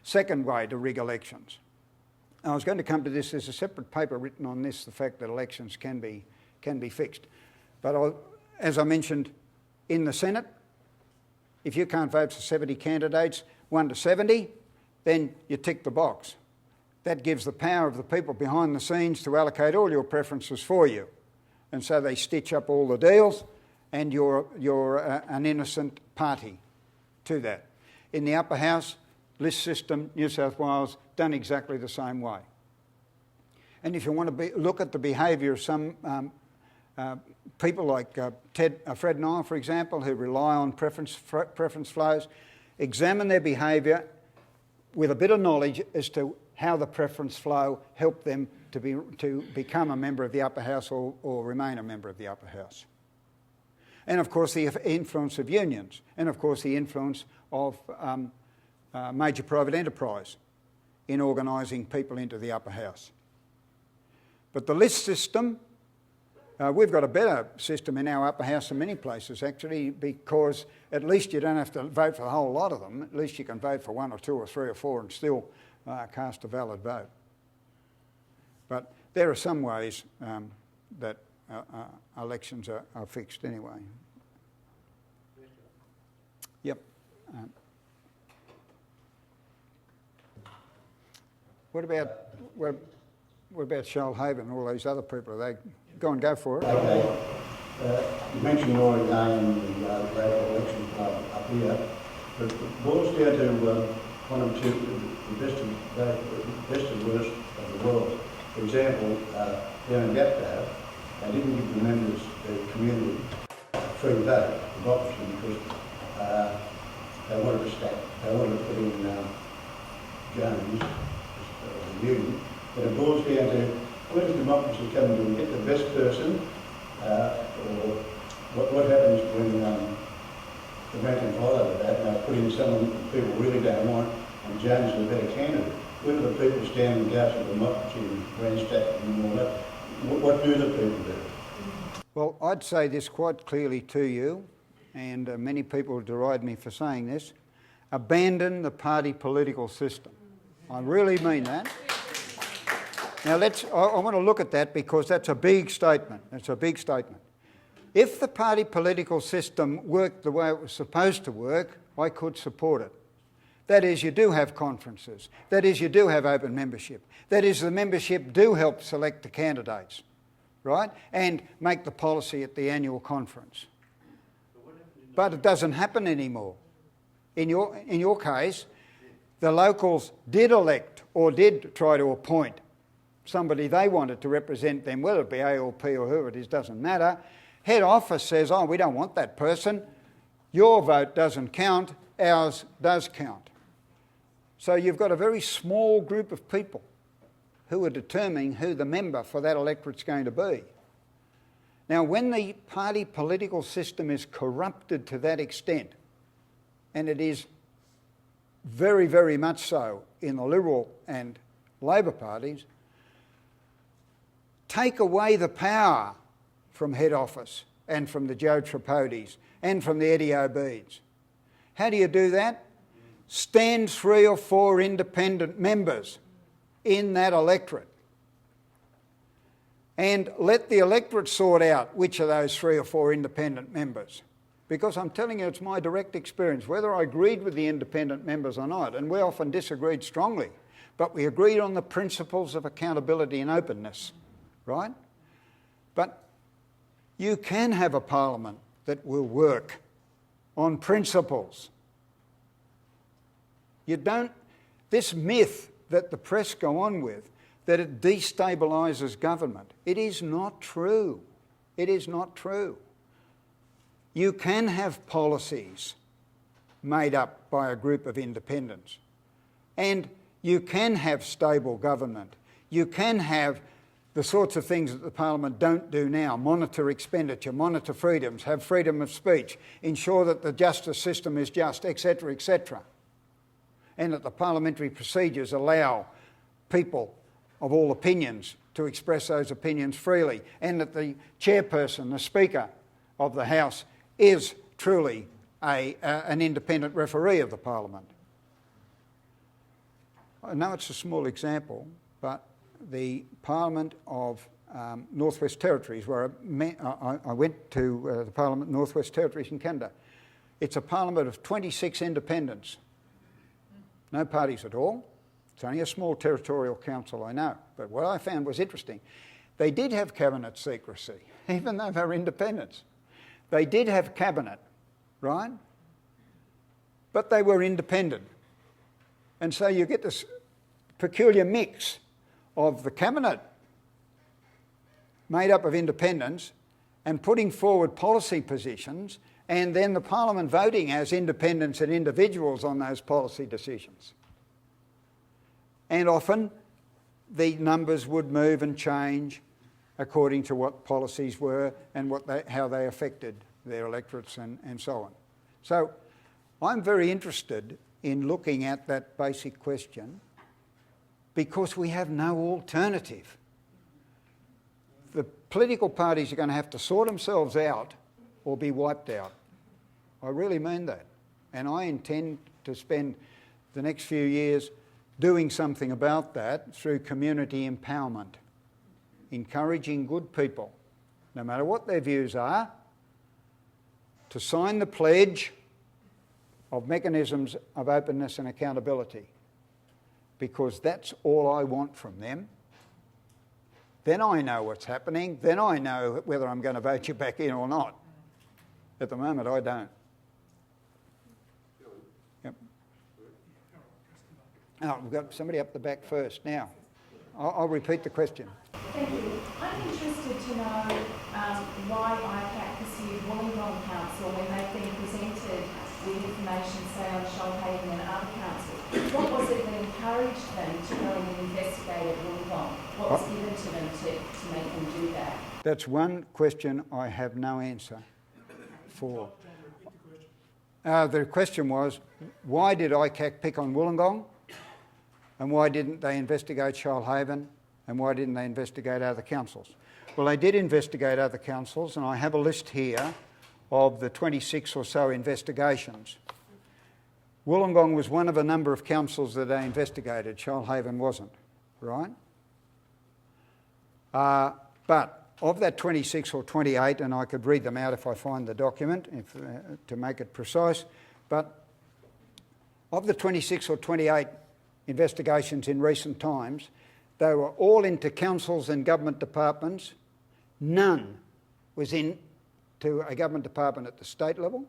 Speaker 1: Second way to rig elections. I was going to come to this. There's a separate paper written on this, the fact that elections can be fixed. But as I mentioned, in the Senate, if you can't vote for 70 candidates, 1 to 70, then you tick the box. That gives the power of the people behind the scenes to allocate all your preferences for you. And so they stitch up all the deals, and you're an innocent party to that. In the upper house, list system, New South Wales, done exactly the same way. And if you want to look at the behaviour of some people like Fred Nile, for example, who rely on preference flows, examine their behaviour with a bit of knowledge as to how the preference flow helped them to become a member of the upper house or remain a member of the upper house. And of course the influence of unions, and of course the influence of major private enterprise in organising people into the upper house. But the list system, we've got a better system in our upper house than many places actually, because at least you don't have to vote for the whole lot of them. At least you can vote for 1 or 2 or 3 or 4 and still cast a valid vote. But there are some ways that elections are fixed anyway. Yep. What about Shoalhaven and all these other people? Are they go for it?
Speaker 4: Okay. You mentioned Noreen Hay and the local election up here, but it boils down to one of the best and worst of the world. For example, down in Watchdog, they didn't give the members the community free vote, democracy, because they wanted to stack, they wanted to put in Jones, you, but it boils down to where does democracy come in? Do we get the best person, or what happens when the rank and file over that, and I put in someone that people really don't want, and Jones is a better candidate? Where do the people stand in regards to democracy and ransack and all that? What do the people do?
Speaker 1: Well, I'd say this quite clearly to you, and many people deride me for saying this: abandon the party political system. I really mean that. Now I want to look at that because that's a big statement. That's a big statement. If the party political system worked the way it was supposed to work, I could support it. That is, you do have conferences. That is, you do have open membership. That is, the membership do help select the candidates, right? And make the policy at the annual conference. But it doesn't happen anymore. In your case, the locals did elect or did try to appoint somebody they wanted to represent them, whether it be ALP or whoever it is, doesn't matter. Head office says, oh, we don't want that person. Your vote doesn't count, ours does count. So you've got a very small group of people who are determining who the member for that electorate's going to be. Now, when the party political system is corrupted to that extent, and it is very, very much so in the Liberal and Labor parties, take away the power from head office and from the Joe Tripodis and from the Eddie Obeeds. How do you do that? Stand 3 or 4 independent members in that electorate and let the electorate sort out which of those 3 or 4 independent members. Because I'm telling you, it's my direct experience, whether I agreed with the independent members or not, and we often disagreed strongly, but we agreed on the principles of accountability and openness, right? But you can have a parliament that will work on principles. You don't, this myth that the press go on with, that it destabilises government, it is not true. It is not true. You can have policies made up by a group of independents, and you can have stable government. You can have the sorts of things that the Parliament don't do now: monitor expenditure, monitor freedoms, have freedom of speech, ensure that the justice system is just, etc., etc. And that the parliamentary procedures allow people of all opinions to express those opinions freely, and that the chairperson, the Speaker of the House, is truly an independent referee of the Parliament. I know it's a small example, but the Parliament of Northwest Territories, where I went to the Parliament of Northwest Territories in Canada, it's a Parliament of 26 independents. No parties at all. It's only a small territorial council, I know. But what I found was interesting. They did have cabinet secrecy, even though they were independents. They did have cabinet, right? But they were independent. And so you get this peculiar mix of the cabinet made up of independents and putting forward policy positions, and then the Parliament voting as independents and individuals on those policy decisions. And often the numbers would move and change according to what policies were and how they affected their electorates and so on. So I'm very interested in looking at that basic question because we have no alternative. The political parties are going to have to sort themselves out or be wiped out. I really mean that. And I intend to spend the next few years doing something about that through community empowerment, encouraging good people, no matter what their views are, to sign the pledge of mechanisms of openness and accountability, because that's all I want from them. Then I know what's happening. Then I know whether I'm going to vote you back in or not. At the moment, I don't. Yep. Oh, we've got somebody up the back first. Now, I'll repeat the question.
Speaker 5: Thank you. I'm interested to know why ICAC pursued Wollongong Council when they've been presented with information, say, on John Hatton and other councils. What was it that encouraged them to go and investigate at Wollongong? What was given to them to make them do that?
Speaker 1: That's one question I have no answer for. The question was, why did ICAC pick on Wollongong? And why didn't they investigate Shoalhaven? And why didn't they investigate other councils? Well, they did investigate other councils, and I have a list here of the 26 or so investigations. Wollongong was one of a number of councils that they investigated. Shoalhaven wasn't, right? But of that 26 or 28, and I could read them out if I find the document to make it precise, but of the 26 or 28 investigations in recent times, they were all into councils and government departments. None was into a government department at the state level,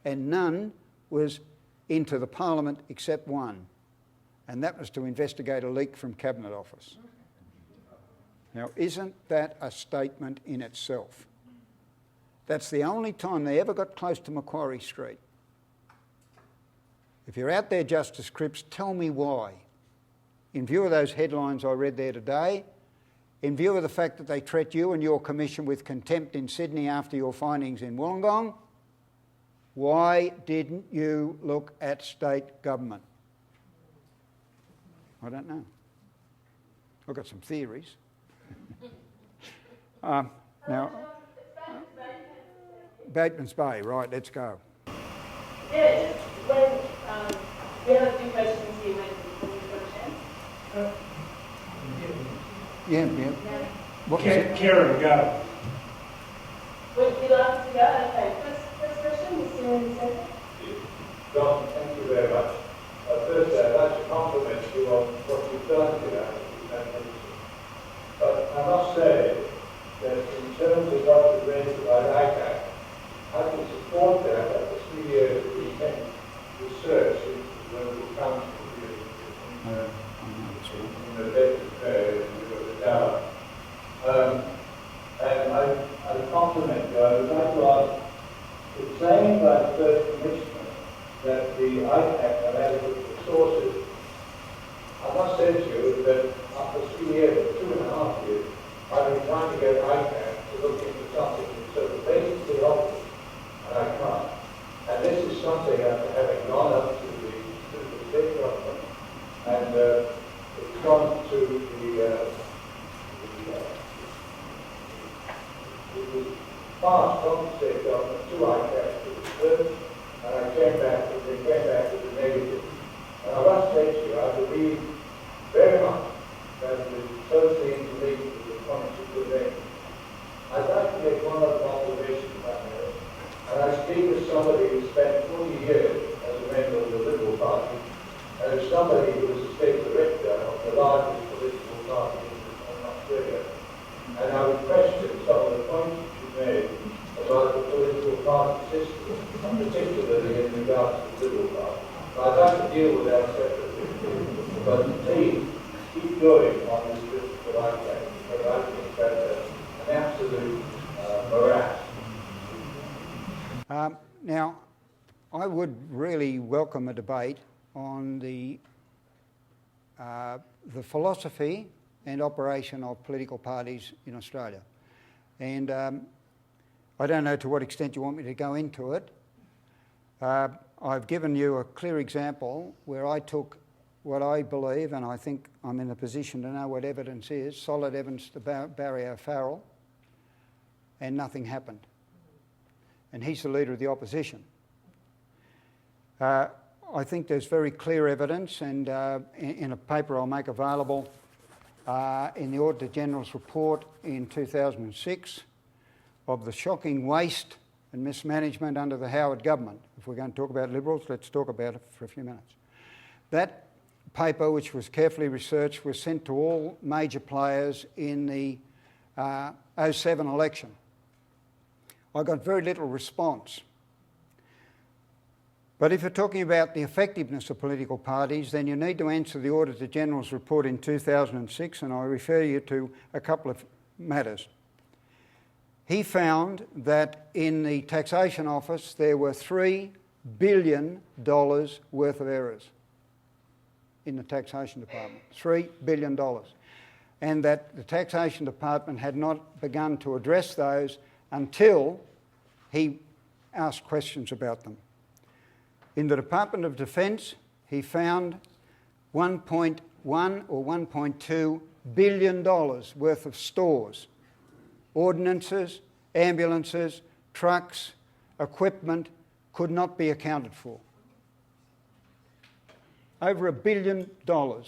Speaker 1: and none was into the Parliament except one, and that was to investigate a leak from Cabinet Office. Now, isn't that a statement in itself? That's the only time they ever got close to Macquarie Street. If you're out there, Justice Crips, tell me why. In view of those headlines I read there today, in view of the fact that they treat you and your commission with contempt in Sydney after your findings in Wollongong, why didn't you look at state government? I don't know. I've got some theories. Now, Bateman's Bay, right, let's go.
Speaker 6: Yeah, just when we have a few questions here when you've got a chance.
Speaker 1: Yeah. What was it?
Speaker 3: Karen, go.
Speaker 6: Would you like us to go? Okay, first question, Mr. Vinson.
Speaker 7: John, thank you very much. First, I'd like to compliment you on what you've done today. But I must say that in terms of what you raised about ICAC, I can support that at the 3 years of recent research into the council in the best of the tower. And I compliment you. I would like to ask, it's saying by the First Commissioner that the ICAC have adequate resources. I must say to you that after 3 years, 2.5 years, I've been trying to get ICAC to look into something so basically obvious, and I can't. And this is something after having gone up to the state government, and it's gone to it was passed from the state government to ICAC to the church, and they came back with a negative. And I must say to you, I believe very much that the socially interlinked with the conscious event. I'd like to make one other observation about that. And I speak as somebody who spent 40 years as a member of the Liberal Party, and as somebody who was a state director of the largest political party in Australia. And I would question some of the points that you made about the political party system, particularly in regards to the Liberal Party. I'd like to deal with that separately, but please keep going on this list that I can, because I think that's an absolute morass.
Speaker 1: Now, I would really welcome a debate on the philosophy and operation of political parties in Australia. And I don't know to what extent you want me to go into it. I've given you a clear example where I took what I believe, and I think I'm in a position to know what evidence is, solid evidence to Barry O'Farrell, and nothing happened. And he's the leader of the opposition. I think there's very clear evidence, and in a paper I'll make available in the Auditor General's report in 2006 of the shocking waste and mismanagement under the Howard government. If we're going to talk about Liberals, let's talk about it for a few minutes. That paper, which was carefully researched, was sent to all major players in the 07 election. I got very little response. But if you're talking about the effectiveness of political parties, then you need to answer the Auditor General's report in 2006, and I refer you to a couple of matters. He found that in the Taxation Office there were $3 billion worth of errors. in the taxation department, $3 billion. And that the taxation department had not begun to address those until he asked questions about them. In the Department of Defence, he found $1.1 or $1.2 billion worth of stores, ordnances, ambulances, trucks, equipment could not be accounted for. Over $1 billion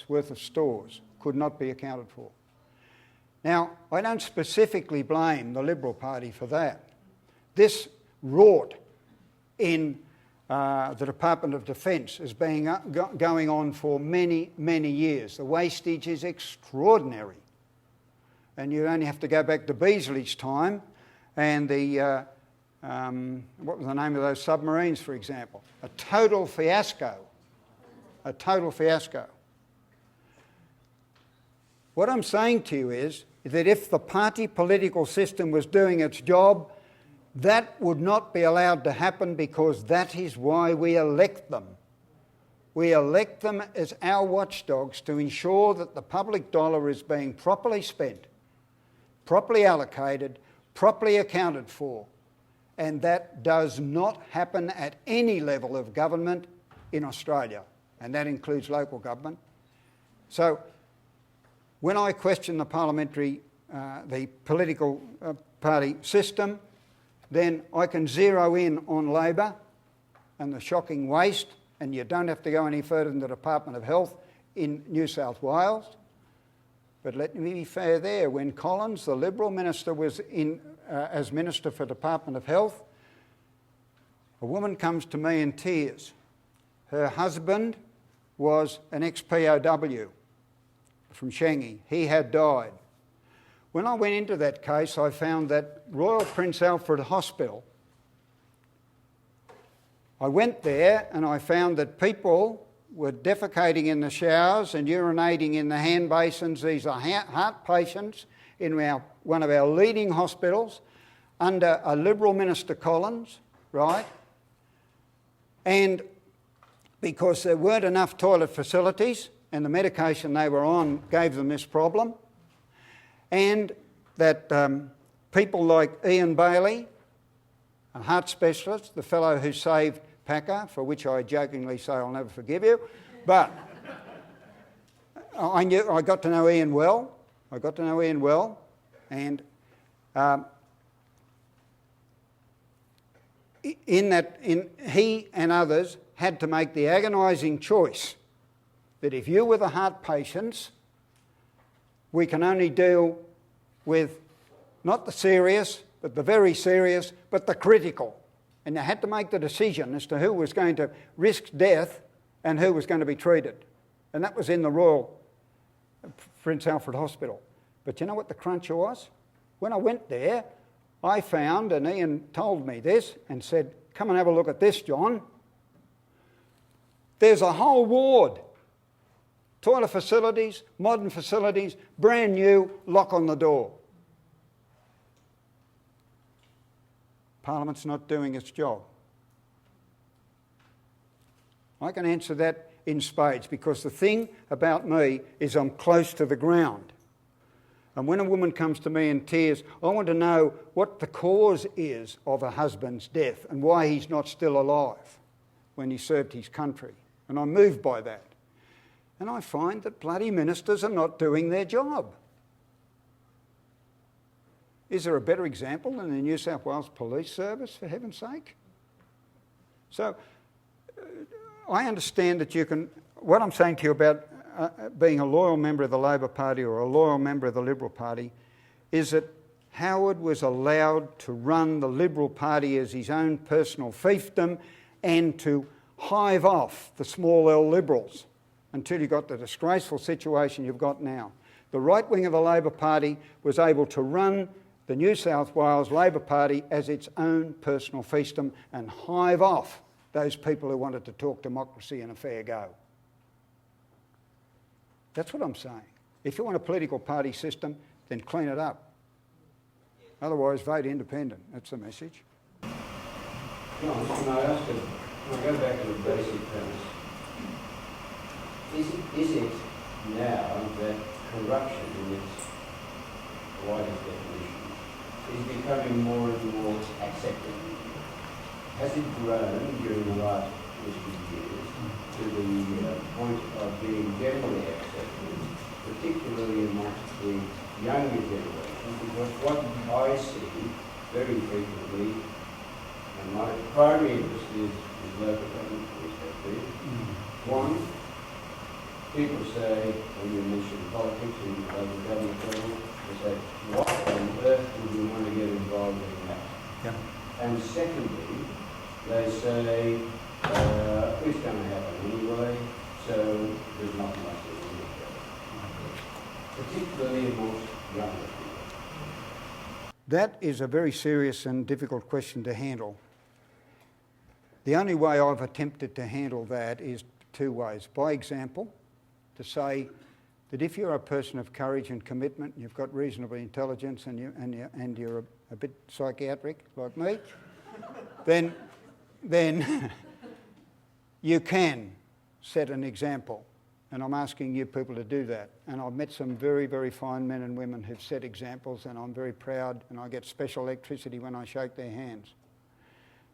Speaker 1: worth of stores could not be accounted for. Now, I don't specifically blame the Liberal Party for that. This wrought in the Department of Defence as being going on for many, many years. The wastage is extraordinary. And you only have to go back to Beasley's time and the, what was the name of those submarines, for example? A total fiasco. A total fiasco. What I'm saying to you is that if the party political system was doing its job, that would not be allowed to happen, because that is why we elect them. We elect them as our watchdogs to ensure that the public dollar is being properly spent, properly allocated, properly accounted for. And that does not happen at any level of government in Australia, and that includes local government. So when I question the parliamentary, the political party system, then I can zero in on Labor and the shocking waste, and you don't have to go any further than the Department of Health in New South Wales. But let me be fair there. When Collins, the Liberal minister, was in as Minister for Department of Health, a woman comes to me in tears. Her husband was an ex-POW from Shanghai. He had died. When I went into that case, I found that Royal Prince Alfred Hospital, I went there and I found that people were defecating in the showers and urinating in the hand basins. These are heart patients in one of our leading hospitals under a Liberal Minister, Collins, right? And because there weren't enough toilet facilities and the medication they were on gave them this problem, and that people like Ian Bailey, a heart specialist, the fellow who saved Packer, for which I jokingly say I'll never forgive you, but I got to know Ian well. And he and others had to make the agonising choice that if you were the heart patients, we can only deal with not the serious, but the very serious, but the critical. And they had to make the decision as to who was going to risk death and who was going to be treated. And that was in the Royal Prince Alfred Hospital. But you know what the cruncher was? When I went there, I found, and Ian told me this, and said, come and have a look at this, John. There's a whole ward. Toilet facilities, modern facilities, brand new, lock on the door. Parliament's not doing its job. I can answer that in spades, because the thing about me is I'm close to the ground. And when a woman comes to me in tears, I want to know what the cause is of a husband's death and why he's not still alive when he served his country. And I'm moved by that. And I find that bloody ministers are not doing their job. Is there a better example than the New South Wales Police Service, for heaven's sake? So I understand that you can... What I'm saying to you about being a loyal member of the Labor Party or a loyal member of the Liberal Party is that Howard was allowed to run the Liberal Party as his own personal fiefdom and to hive off the small L Liberals until you got the disgraceful situation you've got now. The right wing of the Labor Party was able to run the New South Wales Labor Party as its own personal fiefdom and hive off those people who wanted to talk democracy and a fair go. That's what I'm saying. If you want a political party system, then clean it up. Otherwise, vote independent. That's the message.
Speaker 8: John, can I ask you, can I go back to the basic premise? Is it now that corruption in its widest definition is becoming more and more accepted? Has it grown during the last 50 years to the point of being generally accepted, particularly amongst the younger generation? Because what I see very frequently, and my primary interest is local government perspective. One, people say, when you mention politics in local government level, they say, what on earth would you want to get involved in that?
Speaker 1: Yeah.
Speaker 8: And secondly, they say, it's going to happen anyway, so there's not much that we can do. Particularly amongst younger people.
Speaker 1: That is a very serious and difficult question to handle. The only way I've attempted to handle that is two ways. By example, to say that if you're a person of courage and commitment, you've got reasonable intelligence and you're a bit psychiatric like me, then you can set an example. And I'm asking you people to do that. And I've met some very, very fine men and women who've set examples, and I'm very proud, and I get special electricity when I shake their hands.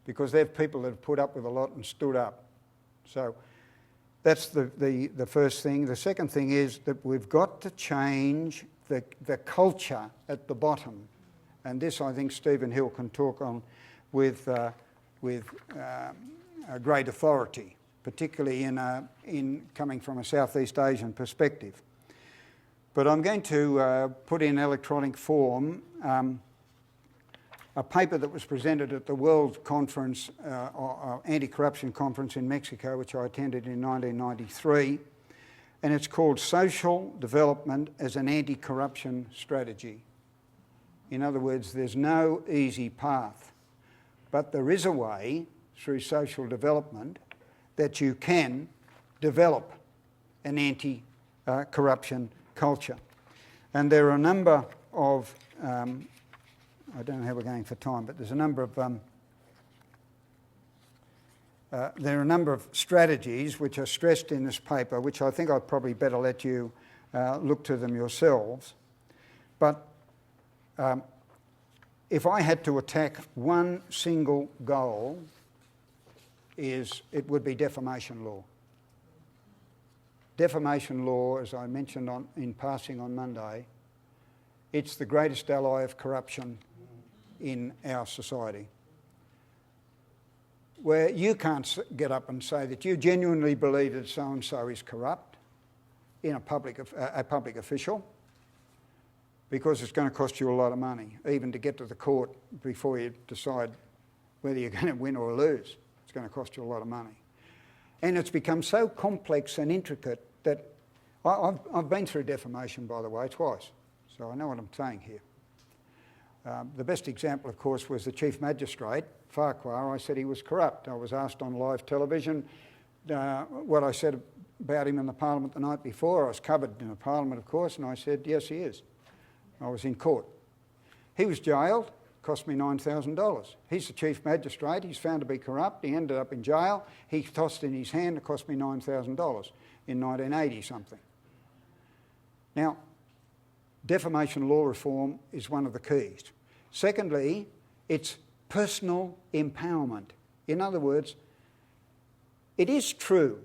Speaker 1: Because they're people that have put up with a lot and stood up. So that's the first thing. The second thing is that we've got to change the culture at the bottom. And this I think Stephen Hill can talk on with a great authority, particularly in coming from a Southeast Asian perspective. But I'm going to put in electronic form a paper that was presented at the World Conference, Anti-Corruption Conference in Mexico, which I attended in 1993, and it's called Social Development as an Anti-Corruption Strategy. In other words, there's no easy path, but there is a way through social development that you can develop an anti-corruption culture. And there are a number of I don't know how we're going for time, but there's a number of strategies which are stressed in this paper, which I think I'd probably better let you look to them yourselves. But if I had to attack one single goal, it would be defamation law. Defamation law, as I mentioned in passing on Monday, it's the greatest ally of corruption in our society, where you can't get up and say that you genuinely believe that so-and-so is corrupt in a public official, because it's going to cost you a lot of money, even to get to the court before you decide whether you're going to win or lose. It's going to cost you a lot of money. And it's become so complex and intricate that I've been through defamation, by the way, twice, so I know what I'm saying here. The best example, of course, was the Chief Magistrate, Farquhar. I said he was corrupt. I was asked on live television what I said about him in the Parliament the night before. I was covered in the Parliament, of course, and I said, yes, he is. I was in court. He was jailed, cost me $9,000. He's the Chief Magistrate. He's found to be corrupt. He ended up in jail. He tossed in his hand. It cost me $9,000 in 1980-something. Now, defamation law reform is one of the keys. Secondly, it's personal empowerment. In other words, it is true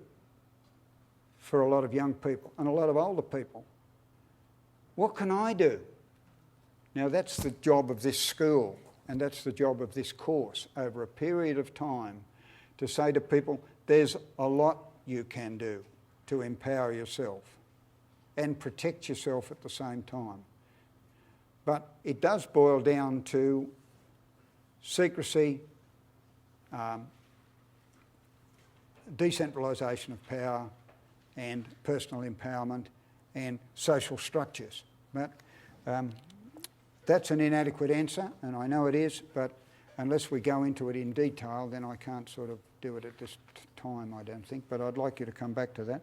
Speaker 1: for a lot of young people and a lot of older people. What can I do? Now, that's the job of this school, and that's the job of this course over a period of time, to say to people, there's a lot you can do to empower yourself and protect yourself at the same time. But it does boil down to secrecy, decentralisation of power, and personal empowerment, and social structures. But that's an inadequate answer, and I know it is, but unless we go into it in detail, then I can't sort of do it at this time, I don't think, but I'd like you to come back to that.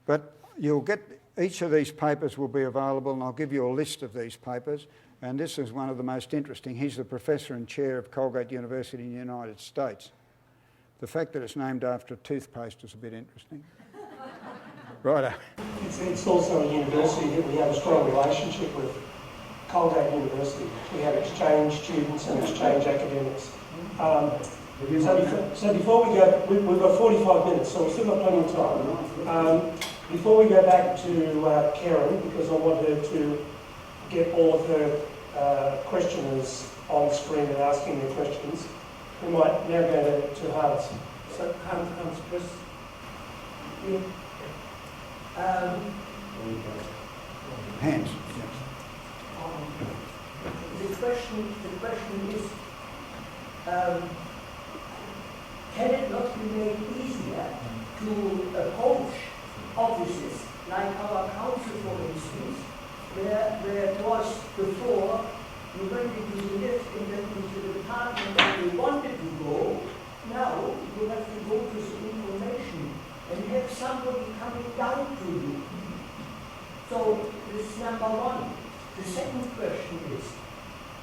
Speaker 1: But you'll get, each of these papers will be available, and I'll give you a list of these papers, and this is one of the most interesting. He's the Professor and Chair of Colgate University in the United States. The fact that it's named after a toothpaste is a bit interesting. Righto.
Speaker 3: It's also a university that we have a strong relationship with, Colgate University. We have exchange students and exchange academics. So before we go, we've got 45 minutes, so we've still got plenty of time. Before we go back to Karen, because I want her to get all of her questioners on screen and asking their questions, we might now go to Hans. So Hans, Chris.
Speaker 9: Yeah.
Speaker 1: Hands.
Speaker 9: The question is, can it not be made easier to approach offices like our council, for instance, where it was before you went into the lift and went into the department that you wanted to go. Now you have to go to the information and have somebody coming down to you. So this is number one. The second question is,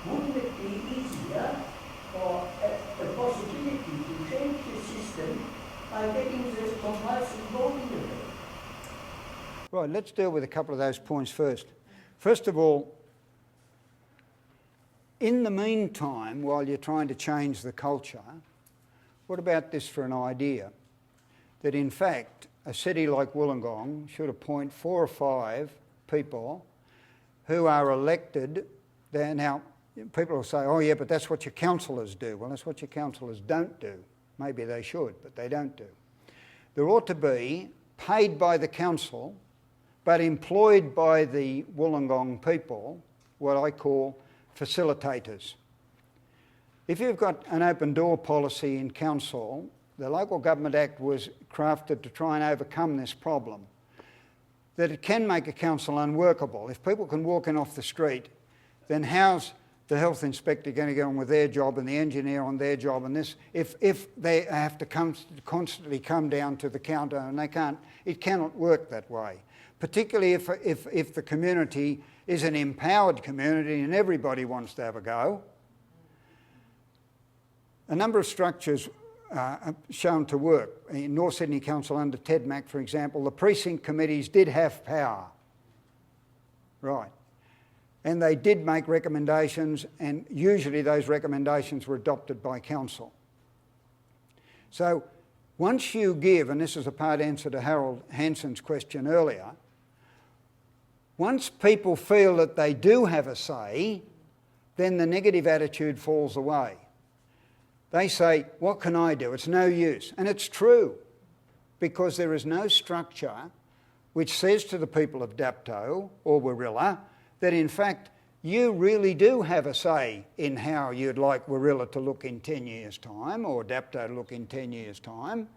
Speaker 9: wouldn't it be easier or a possibility to change the system by getting the compulsory voting away?
Speaker 1: Right, let's deal with a couple of those points first. First of all, in the meantime, while you're trying to change the culture, what about this for an idea? That in fact, a city like Wollongong should appoint 4 or 5 people who are elected. Now, people will say, oh yeah, but that's what your councillors do. Well, that's what your councillors don't do. Maybe they should, but they don't do. There ought to be, paid by the council, but employed by the Wollongong people, what I call facilitators. If you've got an open door policy in council, the Local Government Act was crafted to try and overcome this problem, that it can make a council unworkable. If people can walk in off the street, then how's the health inspector going to get on with their job and the engineer on their job and this, if they have to constantly come down to the counter and they can't, it cannot work that way. Particularly if the community is an empowered community and everybody wants to have a go. A number of structures are shown to work. In North Sydney Council under Ted Mack, for example, the precinct committees did have power. Right. And they did make recommendations, and usually those recommendations were adopted by council. So once you give, and this is a part answer to Harold Hanson's question earlier, once people feel that they do have a say, then the negative attitude falls away. They say, what can I do? It's no use. And it's true, because there is no structure which says to the people of Dapto or Warilla that in fact you really do have a say in how you'd like Warilla to look in 10 years' time or Dapto to look in 10 years' time.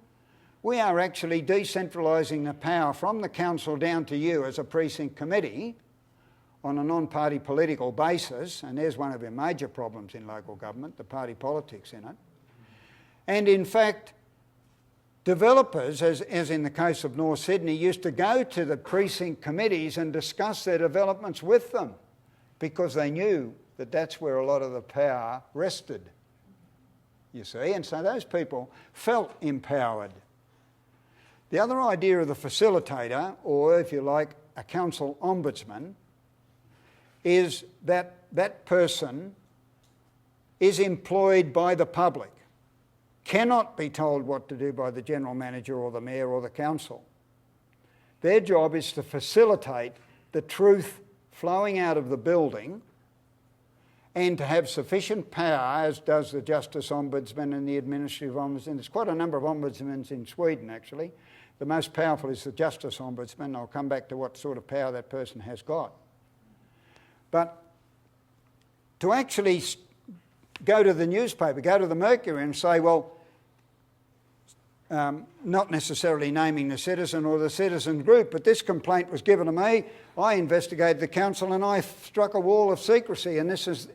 Speaker 1: We are actually decentralising the power from the council down to you as a precinct committee on a non-party political basis, and there's one of your major problems in local government, the party politics in it. And in fact, developers, as in the case of North Sydney, used to go to the precinct committees and discuss their developments with them because they knew that that's where a lot of the power rested, you see. And so those people felt empowered. The other idea of the facilitator, or if you like, a council ombudsman, is that that person is employed by the public, cannot be told what to do by the general manager or the mayor or the council. Their job is to facilitate the truth flowing out of the building and to have sufficient power, as does the Justice Ombudsman and the Administrative Ombudsman. There's quite a number of ombudsmen in Sweden, actually. The most powerful is the Justice Ombudsman. I'll come back to what sort of power that person has got. But to actually go to the newspaper, go to the Mercury and say, well, not necessarily naming the citizen or the citizen group, but this complaint was given to me, I investigated the council and I struck a wall of secrecy, and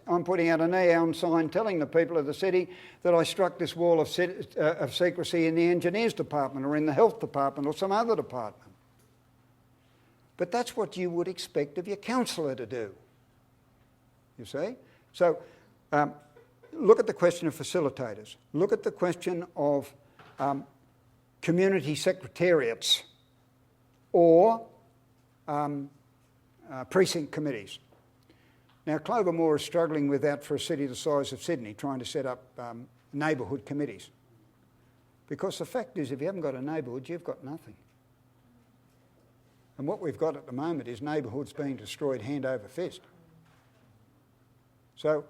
Speaker 1: I'm putting out a neon sign telling the people of the city that I struck this wall of secrecy in the engineers department or in the health department or some other department. But that's what you would expect of your councillor to do, you see. So look at the question of facilitators. Look at the question of community secretariats or precinct committees. Now, Clover Moore is struggling with that for a city the size of Sydney, trying to set up neighbourhood committees. Because the fact is, if you haven't got a neighbourhood, you've got nothing. And what we've got at the moment is neighbourhoods being destroyed hand over fist. So,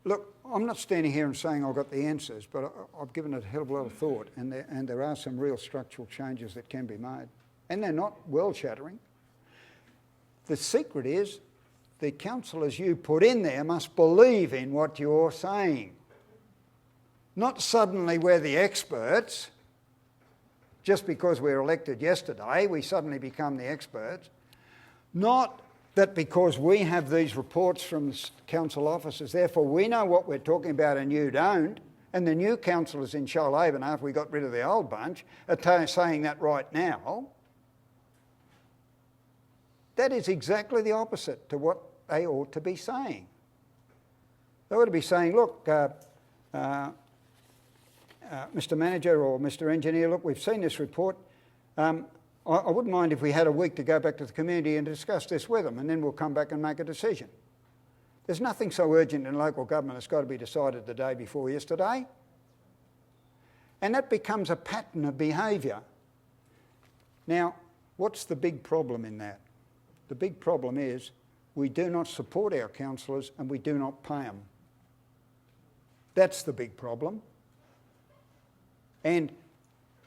Speaker 1: look, I'm not standing here and saying I've got the answers, but I've given it a hell of a lot of thought, and there are some real structural changes that can be made. And they're not world-shattering. The secret is the councillors you put in there must believe in what you're saying. Not suddenly we're the experts. Just because we were elected yesterday, we suddenly become the experts. Not that because we have these reports from council officers, therefore we know what we're talking about and you don't, and the new councillors in Shoalhaven, after we got rid of the old bunch, are saying that right now. That is exactly the opposite to what they ought to be saying. They ought to be saying, look, Mr Manager or Mr Engineer, look, we've seen this report. I wouldn't mind if we had a week to go back to the community and discuss this with them, and then we'll come back and make a decision. There's nothing so urgent in local government that's got to be decided the day before yesterday. And that becomes a pattern of behaviour. Now, what's the big problem in that? The big problem is we do not support our councillors and we do not pay them. That's the big problem. And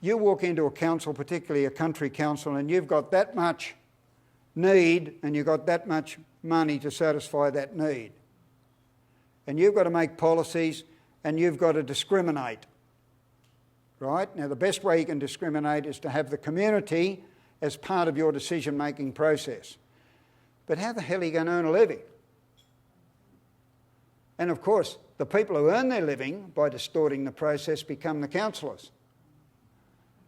Speaker 1: you walk into a council, particularly a country council, and you've got that much need and you've got that much money to satisfy that need. And you've got to make policies and you've got to discriminate. Right? Now, the best way you can discriminate is to have the community as part of your decision-making process. But how the hell are you going to earn a living? And of course, the people who earn their living by distorting the process become the councillors.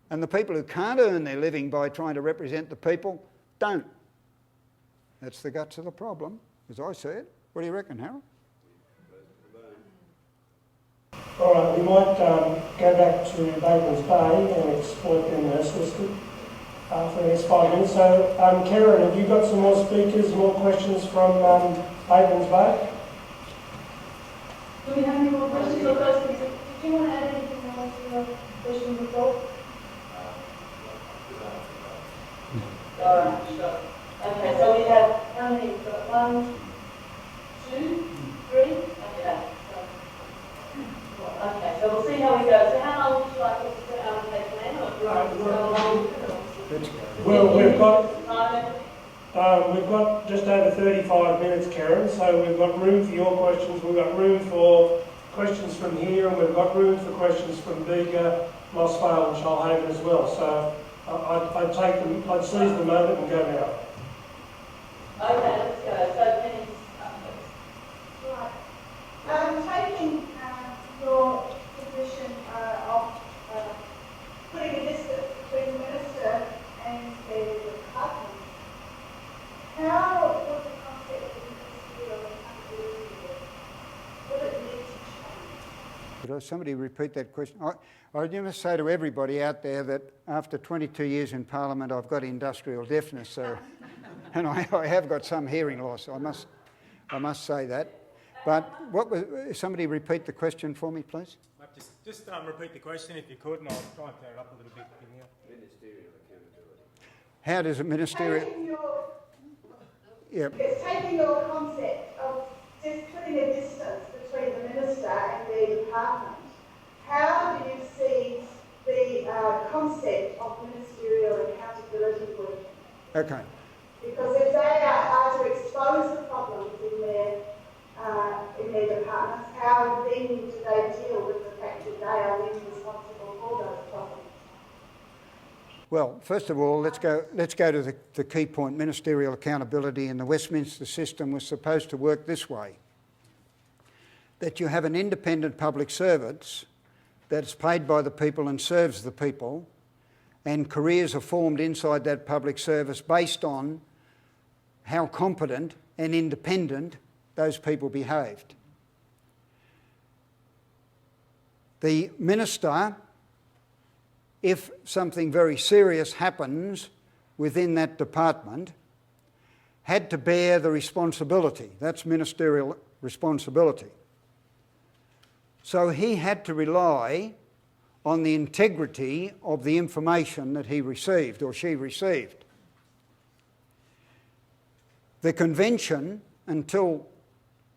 Speaker 1: And the people who can't earn their living by trying to represent the people don't. That's the guts of the problem, as I see it. What do you reckon, Harold?
Speaker 3: All right, we might go back to Batemans Bay and exploit them as listed for the next 5 minutes. So, Karen, have you got some more speakers, more questions from Batemans Bay?
Speaker 6: Do we have any more questions or questions? Do you want to add anything else to your question before? All right, sure. Okay, so we have how many? We've got 1, 2, 3. Okay, so we'll see how we go. So how long would you like us to allocate plan, or do you want us to go along?
Speaker 3: Well, we've got just over 35 minutes, Karen, so we've got room for your questions, we've got room for questions from here, and we've got room for questions from Bega, Moss Vale and Shoalhaven as well. So I'd seize the moment and go now.
Speaker 6: Okay, let's go. So Penny,
Speaker 2: Right. Taking your position of putting a distance between the minister and the department, how would the concept of ministerial accountability would it need to change?
Speaker 1: Could somebody repeat that question? I must say to everybody out there that after 22 years in Parliament, I've got industrial deafness, so, and I have got some hearing loss. I must say that. But somebody repeat the question for me, please?
Speaker 10: Just repeat the question if you could, and I'll try and clear it up a little bit in here.
Speaker 8: Ministerial accountability.
Speaker 1: How does a ministerial...
Speaker 2: It's taking your concept of just putting a distance between the minister and the department. How do you see the concept of ministerial accountability working?
Speaker 1: Okay.
Speaker 2: Because if they are to expose the problems in their departments, how then do they deal with the fact that they are then responsible for those problems?
Speaker 1: Well, first of all, let's go to the key point. Ministerial accountability in the Westminster system was supposed to work this way: that you have an independent public service that's paid by the people and serves the people, and careers are formed inside that public service based on how competent and independent those people behaved. The minister, if something very serious happens, within that department had to bear the responsibility. That's ministerial responsibility. So he had to rely on the integrity of the information that he received or she received. The convention, until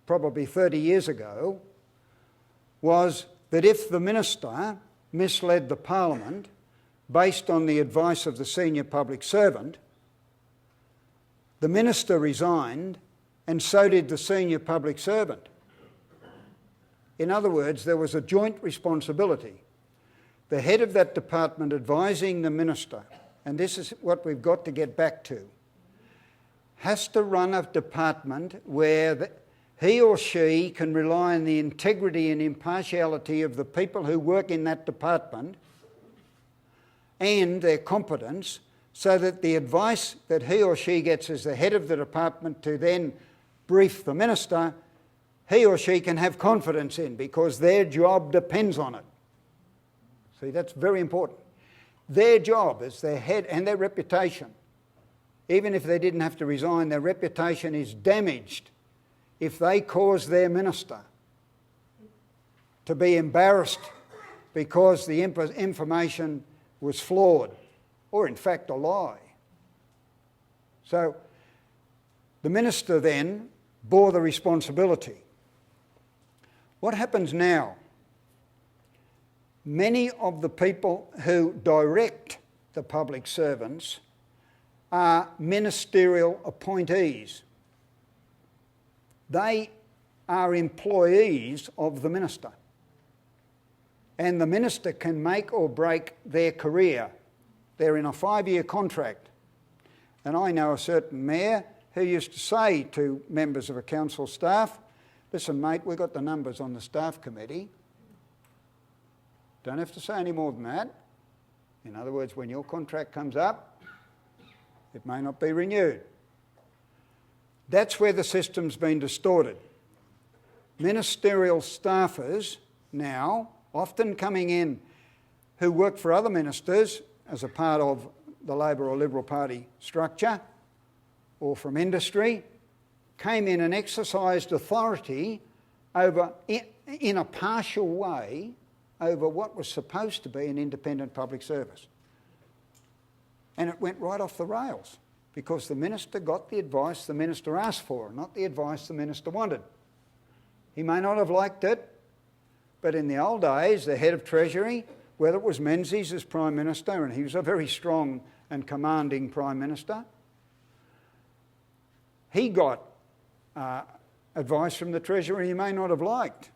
Speaker 1: probably 30 years ago, was that if the minister misled the parliament based on the advice of the senior public servant, the minister resigned and so did the senior public servant. In other words, there was a joint responsibility. The head of that department advising the minister, and this is what we've got to get back to, has to run a department where he or she can rely on the integrity and impartiality of the people who work in that department and their competence, so that the advice that he or she gets as the head of the department to then brief the minister, he or she can have confidence in, because their job depends on it. See, that's very important. Their job is their head and their reputation. Even if they didn't have to resign, their reputation is damaged if they cause their minister to be embarrassed because the information was flawed, or in fact a lie. So the minister then bore the responsibility. What happens now? Many of the people who direct the public servants are ministerial appointees. They are employees of the minister. And the minister can make or break their career. They're in a 5-year contract. And I know a certain mayor who used to say to members of a council staff, listen mate, we've got the numbers on the staff committee. Don't have to say any more than that. In other words, when your contract comes up, it may not be renewed. That's where the system's been distorted. Ministerial staffers now, often coming in, who work for other ministers as a part of the Labor or Liberal Party structure, or from industry, came in and exercised authority over, in a partial way, over what was supposed to be an independent public service. And it went right off the rails because the minister got the advice the minister asked for, not the advice the minister wanted. He may not have liked it, but in the old days, the head of Treasury, whether it was Menzies as Prime Minister, and he was a very strong and commanding Prime Minister, he got advice from the Treasury he may not have liked.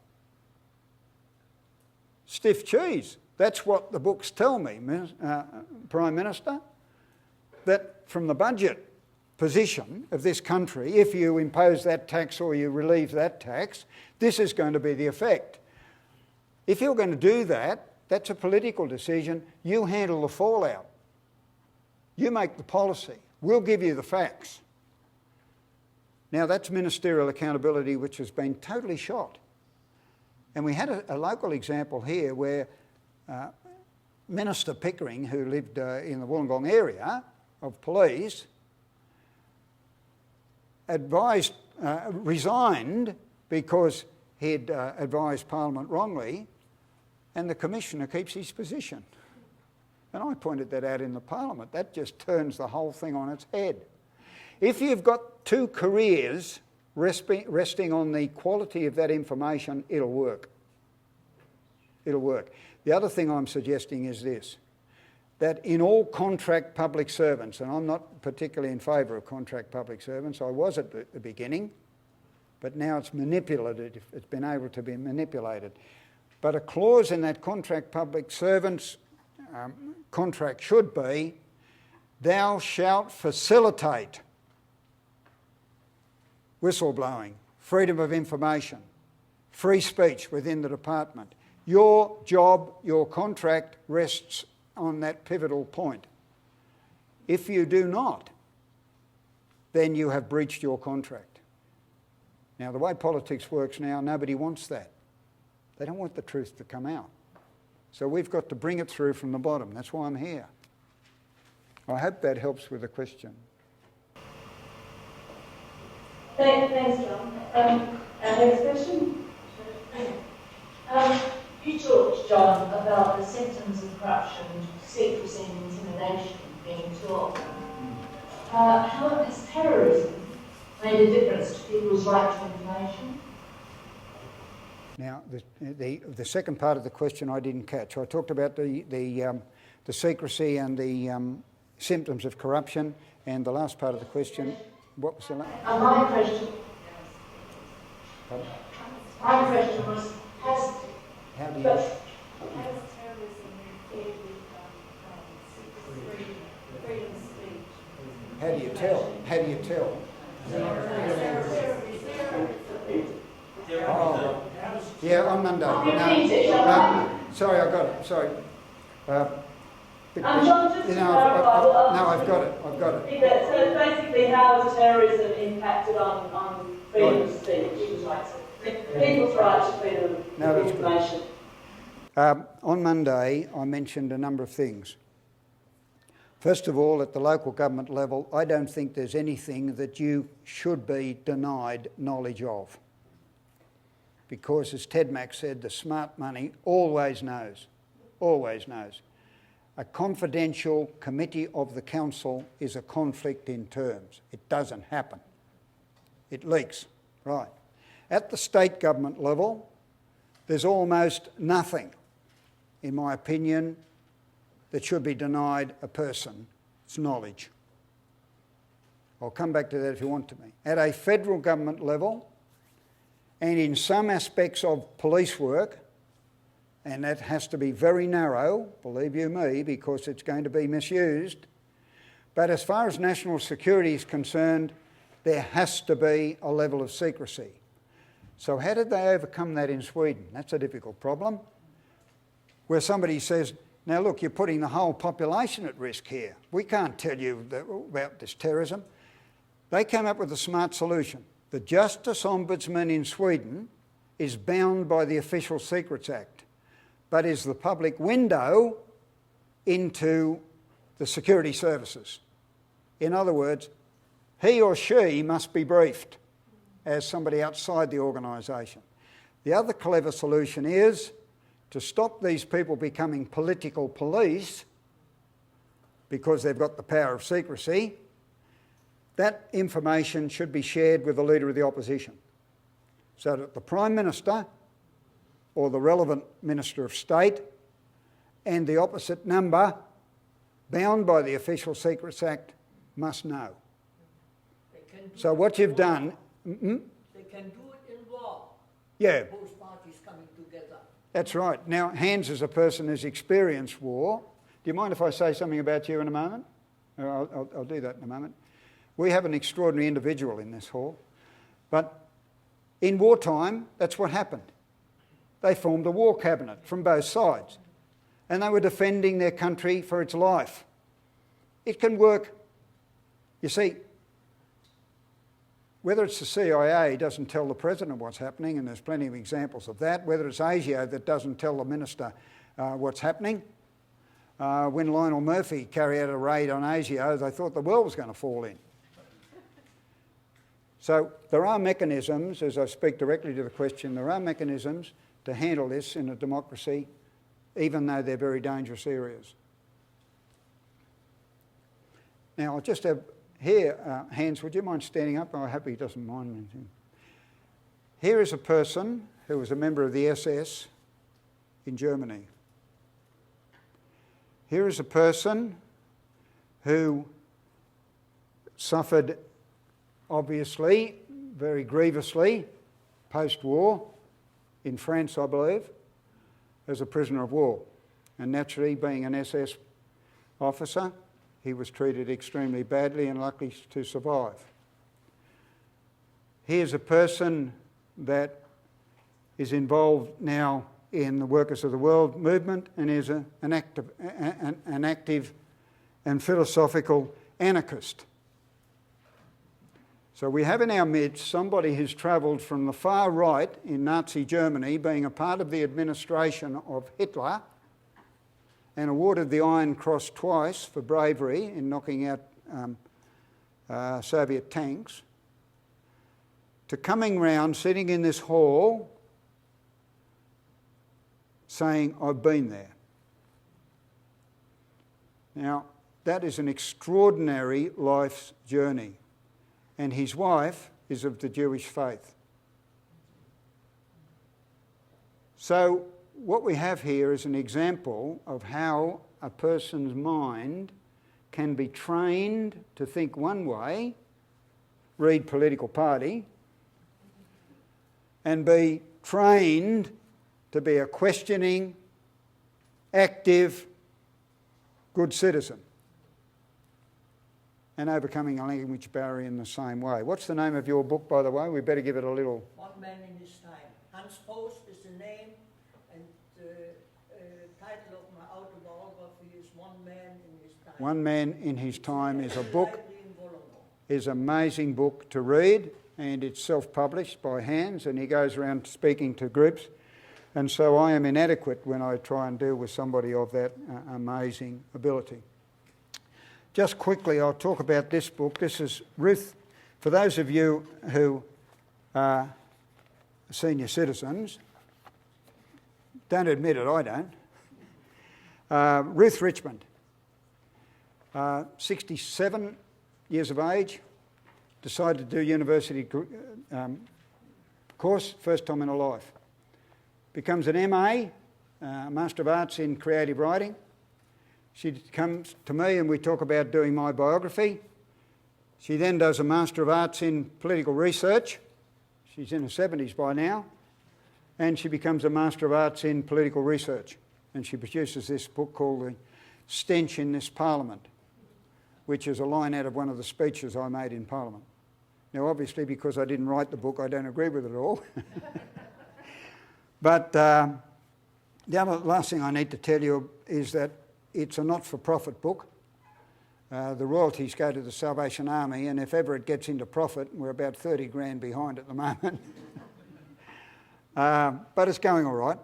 Speaker 1: Stiff cheese. That's what the books tell me, Prime Minister, that from the budget position of this country, if you impose that tax or you relieve that tax, this is going to be the effect. If you're going to do that, that's a political decision. You handle the fallout. You make the policy. We'll give you the facts. Now, that's ministerial accountability which has been totally shot. And we had a local example here where Minister Pickering, who lived in the Wollongong area of police, resigned because he'd advised Parliament wrongly, and the Commissioner keeps his position. And I pointed that out in the Parliament. That just turns the whole thing on its head. If you've got two careers resting on the quality of that information, it'll work. It'll work. The other thing I'm suggesting is this, that in all contract public servants, and I'm not particularly in favour of contract public servants, I was at the beginning, but now it's manipulated, it's been able to be manipulated. But a clause in that contract public servants contract should be, thou shalt facilitate whistleblowing, freedom of information, free speech within the department. Your job, your contract rests on that pivotal point. If you do not, then you have breached your contract. Now, the way politics works now, nobody wants that. They don't want the truth to come out. So we've got to bring it through from the bottom. That's why I'm here. I hope that helps with the question.
Speaker 6: Thanks, John. Our next question. You talked, John, about the symptoms of corruption, secrecy and intimidation being too often. How has terrorism made a difference to people's right to information?
Speaker 1: Now, the second part of the question I didn't catch. I talked about the secrecy and the symptoms of corruption, and the last part of the question, what was the last?
Speaker 6: My question was,
Speaker 1: How do you...
Speaker 5: Has terrorism interfered with freedom of speech?
Speaker 1: How do you tell? How do you tell? Oh, yeah, on Monday. No, sorry, I got it. Sorry.
Speaker 6: John, just to clarify,
Speaker 1: no, I've got it.
Speaker 6: So basically, how has terrorism impacted on freedom of speech, people's rights to freedom of information?
Speaker 1: On Monday, I mentioned a number of things. First of all, at the local government level, I don't think there's anything that you should be denied knowledge of. Because, as Ted Mack said, the smart money always knows. A confidential committee of the council is a conflict in terms. It doesn't happen. It leaks, right. At the state government level, there's almost nothing, in my opinion, that should be denied a person. It's knowledge. I'll come back to that if you want to me. At a federal government level, and in some aspects of police work, and that has to be very narrow, believe you me, because it's going to be misused, but as far as national security is concerned, there has to be a level of secrecy. So how did they overcome that in Sweden? That's a difficult problem. Where somebody says, now look, you're putting the whole population at risk here. We can't tell you about this terrorism. They came up with a smart solution. The Justice Ombudsman in Sweden is bound by the Official Secrets Act, but is the public window into the security services. In other words, he or she must be briefed as somebody outside the organisation. The other clever solution is to stop these people becoming political police because they've got the power of secrecy. That information should be shared with the Leader of the Opposition, so that the Prime Minister or the relevant Minister of State and the opposite number, bound by the Official Secrets Act, must know. So what you've done...
Speaker 9: They can do it in law.
Speaker 1: Yeah.
Speaker 9: Both parties coming together.
Speaker 1: That's right. Now, Hans is a person who's experienced war. Do you mind if I say something about you in a moment? I'll do that in a moment. We have an extraordinary individual in this hall, but in wartime, that's what happened. They formed a war cabinet from both sides, and they were defending their country for its life. It can work. You see, whether it's the CIA doesn't tell the President what's happening, and there's plenty of examples of that, whether it's ASIO that doesn't tell the Minister what's happening. When Lionel Murphy carried out a raid on ASIO, they thought the world was going to fall in. So there are mechanisms, as I speak directly to the question, there are mechanisms to handle this in a democracy, even though they're very dangerous areas. Now, I'll just have here, Hans, would you mind standing up? I hope he doesn't mind anything. Here is a person who was a member of the SS in Germany. Here is a person who suffered, obviously, very grievously, post-war, in France, I believe, as a prisoner of war. And naturally, being an SS officer, he was treated extremely badly and lucky to survive. Here's a person that is involved now in the Workers of the World movement and is an active and philosophical anarchist. So we have in our midst somebody who's travelled from the far right in Nazi Germany, being a part of the administration of Hitler, and awarded the Iron Cross twice for bravery in knocking out Soviet tanks, to coming round, sitting in this hall, saying, "I've been there." Now, that is an extraordinary life's journey, and his wife is of the Jewish faith. So what we have here is an example of how a person's mind can be trained to think one way, read political party, and be trained to be a questioning, active, good citizen, and overcoming a language barrier in the same way. What's the name of your book, by the way? We better give it a little...
Speaker 9: One Man in His Time. Hans Post is the name, and the title of my autobiography is One Man in His Time.
Speaker 1: One Man in His Time is a book,
Speaker 9: In Wollongong.
Speaker 1: is an amazing book to read, and it's self-published by Hans, and he goes around speaking to groups. And so I am inadequate when I try and deal with somebody of that amazing ability. Just quickly, I'll talk about this book. This is Ruth. For those of you who are senior citizens, don't admit it, I don't. Ruth Richmond, 67 years of age, decided to do university course, first time in her life. Becomes an MA, Master of Arts in Creative Writing. She comes to me and we talk about doing my biography. She then does a Master of Arts in Political Research. She's in her 70s by now. And she becomes a Master of Arts in Political Research. And she produces this book called The Stench in This Parliament, which is a line out of one of the speeches I made in Parliament. Now, obviously, because I didn't write the book, I don't agree with it all. But the last thing I need to tell you is that it's a not-for-profit book. The royalties go to the Salvation Army, and if ever it gets into profit, we're about 30 grand behind at the moment. But it's going all right.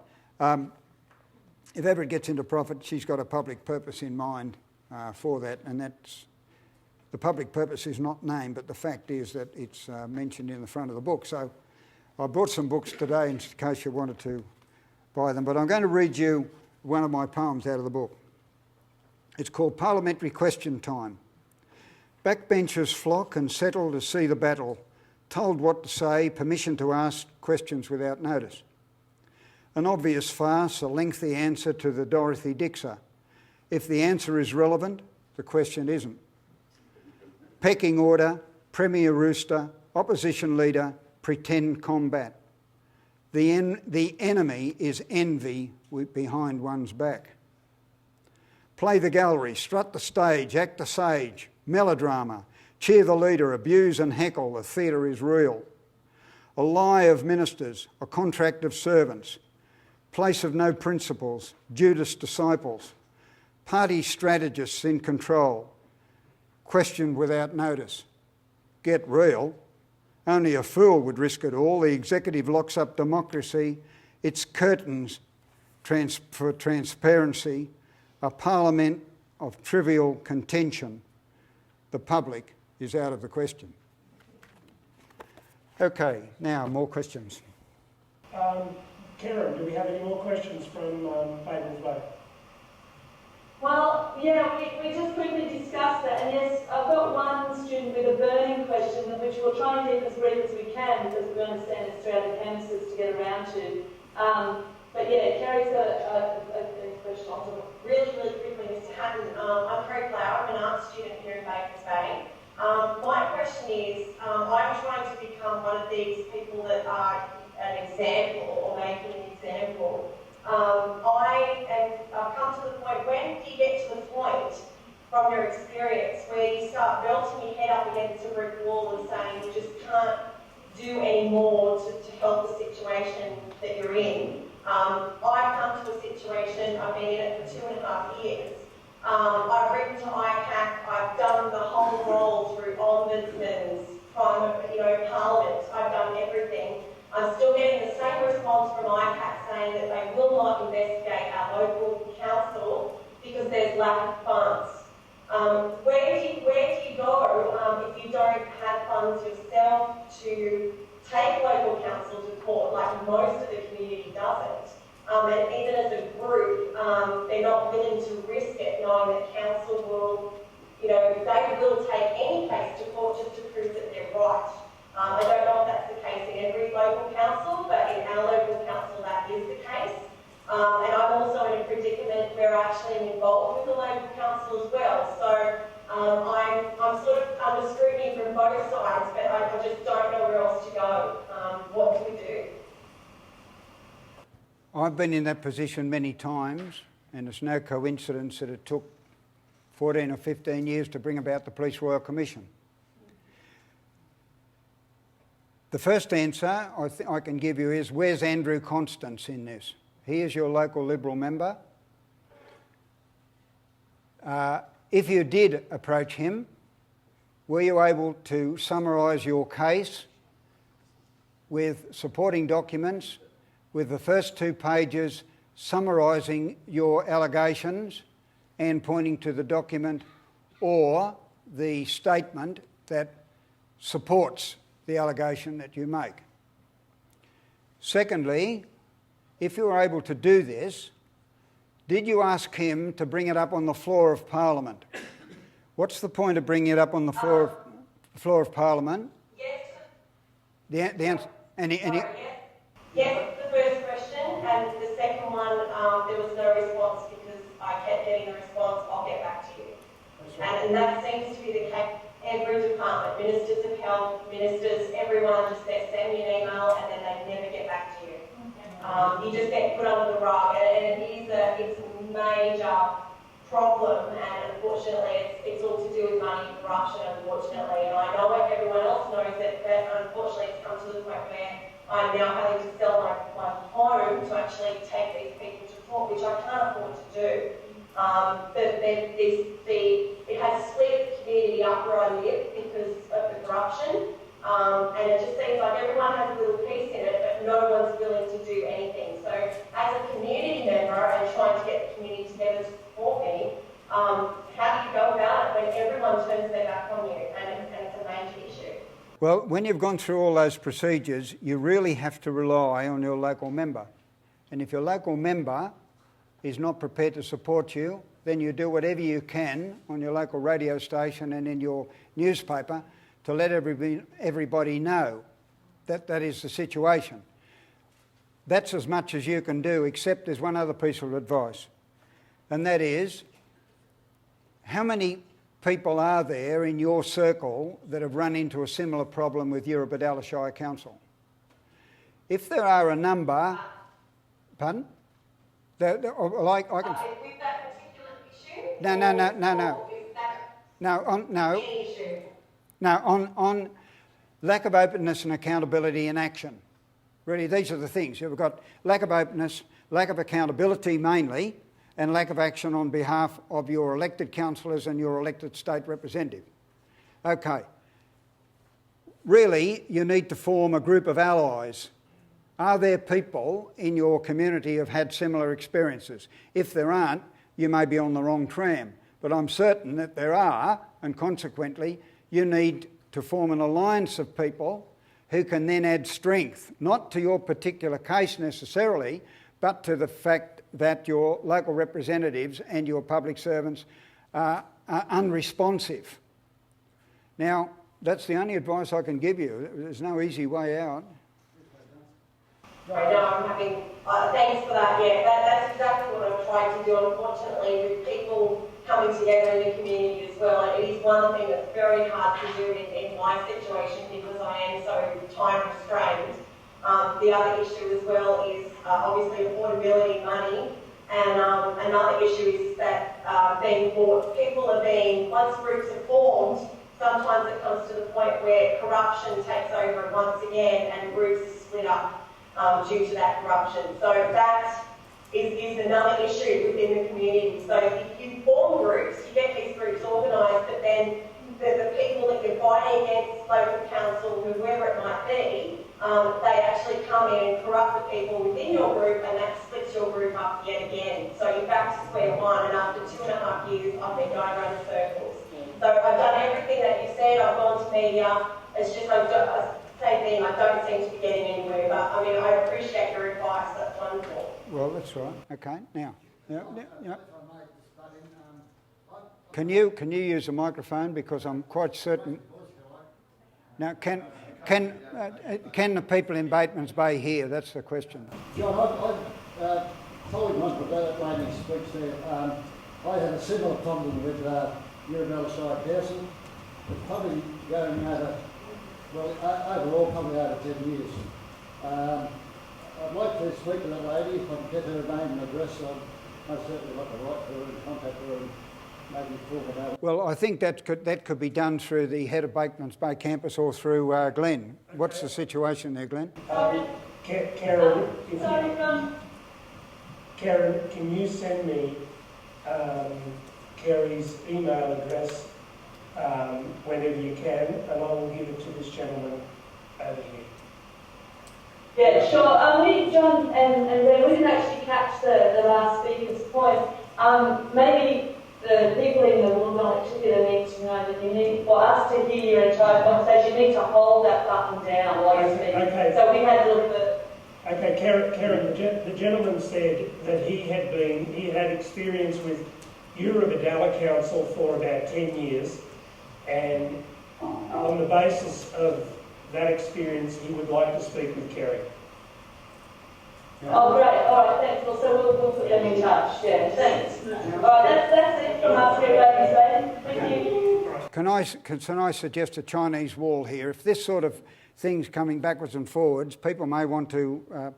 Speaker 1: If ever it gets into profit, she's got a public purpose in mind for that, and that's the public purpose is not named, but the fact is that it's mentioned in the front of the book. So I brought some books today in case you wanted to buy them, but I'm going to read you one of my poems out of the book. It's called Parliamentary Question Time. Backbenchers flock and settle to see the battle, told what to say, permission to ask questions without notice. An obvious farce, a lengthy answer to the Dorothy Dixer. If the answer is relevant, the question isn't. Pecking order, Premier Rooster, opposition leader, pretend combat. The enemy is envy behind one's back. Play the gallery, strut the stage, act the sage, melodrama, cheer the leader, abuse and heckle, the theatre is real. A lie of ministers, a contract of servants, place of no principles, Judas disciples, party strategists in control, questioned without notice. Get real. Only a fool would risk it all. The executive locks up democracy. Its curtains for transparency. A parliament of trivial contention. The public is out of the question. Okay, now more questions.
Speaker 3: Karen, do we have any more questions from Fabled Bloke?
Speaker 6: Well, yeah, we just quickly discussed that, and yes, I've got one student with a burning question, which we'll try and keep as brief as we can, because we understand it's throughout the canvases to get around to. But yeah, Carrie's got a question also.
Speaker 11: Really quickly, Mr. Hatton, I'm Carrie Flower, I'm an art student here in Bakers Bay. My question is, I'm trying to become one of these people that are an example or making an example. I've come to the point, when do you get to the point from your experience where you start belting your head up against a brick wall and saying you just can't do any more to help the situation that you're in? I've come to a situation, I've been in it for 2.5 years. I've written to ICAC, I've done the whole role through ombudsmen, Parliament, I've done everything. I'm still getting the same response from ICAC saying that they will not investigate our local council because there's lack of funds. Where do you go if you don't have funds yourself to take local council to court, like most of the community doesn't? And even as a group, they're not willing to risk it, knowing that council will, they will take any case to court just to prove that they're right. I don't know if that's the case in every local council, but in our local council that is the case. And I'm also in a predicament where I actually am involved with the local council as well. So I'm sort of under scrutiny from both sides, but I just don't know where else to go. What do we do?
Speaker 1: I've been in that position many times, and it's no coincidence that it took 14 or 15 years to bring about the Police Royal Commission. The first answer I can give you is, where's Andrew Constance in this? He is your local Liberal member. If you did approach him, were you able to summarise your case with supporting documents, with the first 2 pages summarising your allegations and pointing to the document or the statement that supports the allegation that you make? Secondly, if you were able to do this, did you ask him to bring it up on the floor of Parliament? What's the point of bringing it up on the floor of Parliament?
Speaker 11: Yes.
Speaker 1: The answer.
Speaker 11: Yes, the first question, and the second one, there was no response because I kept getting the response, I'll get back to you. And that seems to be the case. Every department, ministers of health, ministers, everyone just says, send me an email, and then they never get back to you. You just get put under the rug, and it's a major problem, and unfortunately it's all to do with money and corruption, unfortunately, and I know everyone else knows it, but unfortunately it's come to the point where I'm now having to sell my home to actually take these people to court, which I can't afford to do. It has split the community up where I live because of the corruption, and it just seems like everyone has a little piece in it, but no one's willing to do anything. So as a community member and trying to get the community together to support me, how do you go about it when everyone turns their back on you, and it's a major issue?
Speaker 1: Well, when you've gone through all those procedures, you really have to rely on your local member. And if your local member is not prepared to support you, then you do whatever you can on your local radio station and in your newspaper to let everybody know that that is the situation. That's as much as you can do, except there's one other piece of advice, and that is, how many people are there in your circle that have run into a similar problem with Eurobodalla Shire Council? If there are a number... Pardon?
Speaker 11: With that particular issue?
Speaker 1: No.
Speaker 11: Any issue?
Speaker 1: No, on lack of openness and accountability in action. Really, these are the things. You've got lack of openness, lack of accountability mainly, and lack of action on behalf of your elected councillors and your elected state representative. Okay. Really, you need to form a group of allies. Are there people in your community who have had similar experiences? If there aren't, you may be on the wrong tram. But I'm certain that there are, and consequently, you need to form an alliance of people who can then add strength, not to your particular case necessarily, but to the fact that your local representatives and your public servants are unresponsive. Now, that's the only advice I can give you. There's no easy way out.
Speaker 11: Right, no, I'm having, thanks for that, yeah, that's exactly what I'm trying to do, unfortunately, with people coming together in the community as well, and it is one thing that's very hard to do in my situation because I am so time restrained. The other issue as well is obviously affordability money, and another issue is that people are being, once groups are formed, sometimes it comes to the point where corruption takes over once again and groups are split up. Due to that corruption. So that is another issue within the community. So if you form groups, you get these groups organised, but then the people that you're fighting against, local council, whoever it might be, they actually come in and corrupt the people within your group, and that splits your group up yet again. So you're back to square one, and after 2.5 years, I've been going around in circles. So I've done everything that you said. I've gone to media. It's just same thing. I don't seem to be getting anywhere. But I mean, I appreciate your advice. That's wonderful.
Speaker 1: Well, that's right. Okay. Now, yeah. Can you use a microphone, because I'm quite certain. Now, can the people in Bateman's Bay hear? That's the question.
Speaker 12: John, following on from that lady's speech there, I had a similar problem with Mirabella Chairperson. It's probably going over, overall probably over 10 years. I'd like to speak to that lady. If I can get her name and address, I'd most certainly like to write to her and contact her and maybe talk about it.
Speaker 1: Well, I think that could be done through the head of Bateman's Bay campus or through Glenn. What's the situation there, Glenn?
Speaker 3: Karen, Karen, can you send me Kerry's email address whenever you can, and I will give it to this gentleman over here.
Speaker 6: Yeah, sure. John and we didn't actually catch the last speaker's point. Maybe the people in the Wollongong particular need to know that you need, for us to hear your entire conversation, you need to hold that button down while you speak.
Speaker 3: Okay.
Speaker 6: So we had a little bit.
Speaker 3: Okay, Karen, the gentleman said that he had experience with Eurobadala Council for about 10 years, and on the basis of that experience, he would like to speak with Kerry.
Speaker 6: Oh, great. All right, thanks. Well, so we'll put them in touch. Yeah, thanks. All right, that's it from us here, ladies. Thank you.
Speaker 1: Can I suggest a Chinese wall here? If this sort of thing's coming backwards and forwards, people may want to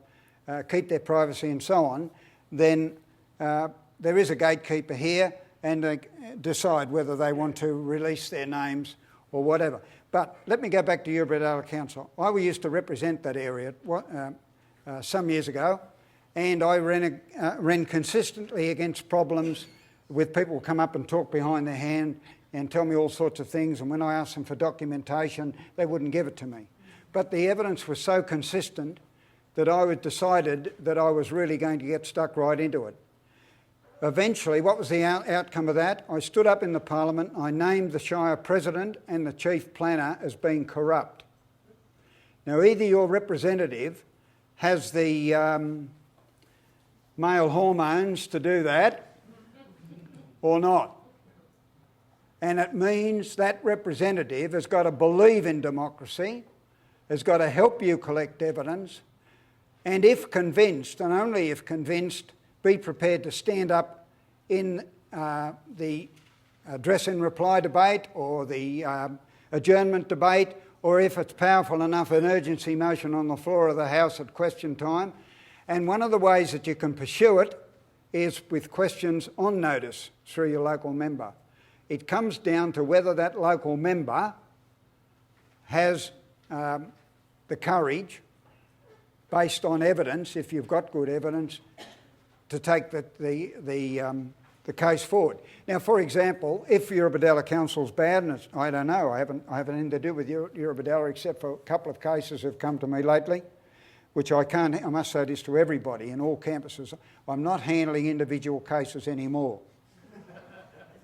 Speaker 1: keep their privacy and so on, then there is a gatekeeper here, and they decide whether they want to release their names or whatever. But let me go back to Eurobadala Council. I used to represent that area some years ago, and I ran consistently against problems with people who come up and talk behind their hand and tell me all sorts of things, and when I asked them for documentation, they wouldn't give it to me. But the evidence was so consistent that I decided that I was really going to get stuck right into it. Eventually, what was the outcome of that? I stood up in the Parliament, I named the Shire President and the Chief Planner as being corrupt. Now, either your representative has the male hormones to do that or not. And it means that representative has got to believe in democracy, has got to help you collect evidence, and if convinced, and only if convinced, be prepared to stand up in the address and reply debate or the adjournment debate, or if it's powerful enough, an urgency motion on the floor of the House at question time. And one of the ways that you can pursue it is with questions on notice through your local member. It comes down to whether that local member has the courage, based on evidence, if you've got good evidence, to take the case forward. Now, for example, if Eurobadala Council's bad, and I don't know, I haven't anything to do with Eurobadala except for a couple of cases have come to me lately, which I must say this to everybody in all campuses, I'm not handling individual cases anymore.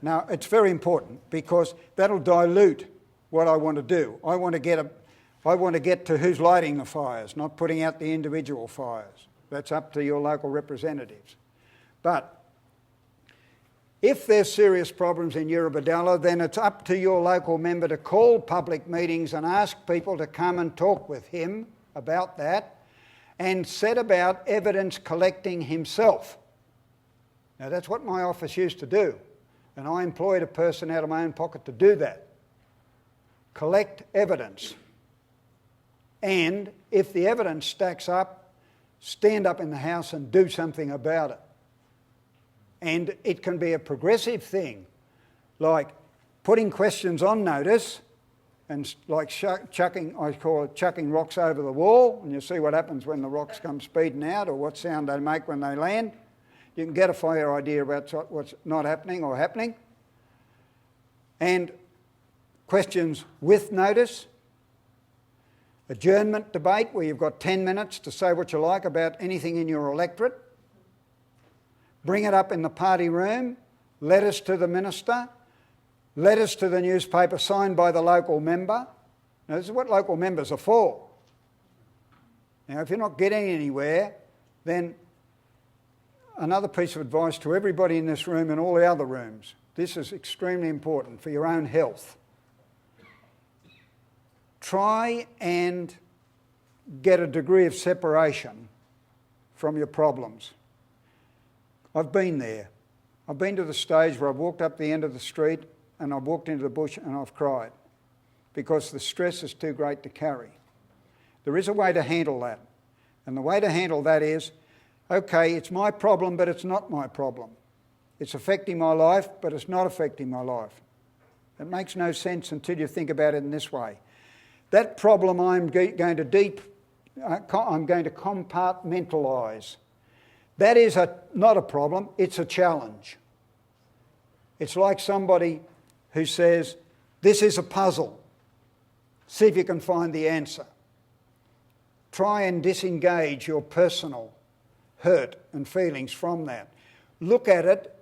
Speaker 1: Now, it's very important because that'll dilute what I want to do. I want to get to who's lighting the fires, not putting out the individual fires. That's up to your local representatives. But if there's serious problems in Eurobadala, then it's up to your local member to call public meetings and ask people to come and talk with him about that and set about evidence collecting himself. Now, that's what my office used to do, and I employed a person out of my own pocket to do that. Collect evidence. And if the evidence stacks up, stand up in the House and do something about it. And it can be a progressive thing, like putting questions on notice and like chucking rocks over the wall, and you see what happens when the rocks come speeding out or what sound they make when they land. You can get a fair idea about what's not happening or happening. And questions with notice. Adjournment debate, where you've got 10 minutes to say what you like about anything in your electorate. Bring it up in the party room, letters to the minister, letters to the newspaper signed by the local member. Now, this is what local members are for. Now, if you're not getting anywhere, then another piece of advice to everybody in this room and all the other rooms, this is extremely important for your own health. Try and get a degree of separation from your problems. I've been there. I've been to the stage where I've walked up the end of the street and I've walked into the bush and I've cried because the stress is too great to carry. There is a way to handle that. And the way to handle that is, okay, it's my problem, but it's not my problem. It's affecting my life, but it's not affecting my life. It makes no sense until you think about it in this way. That problem I'm going to compartmentalise. That is not a problem, it's a challenge. It's like somebody who says, this is a puzzle. See if you can find the answer. Try and disengage your personal hurt and feelings from that. Look at it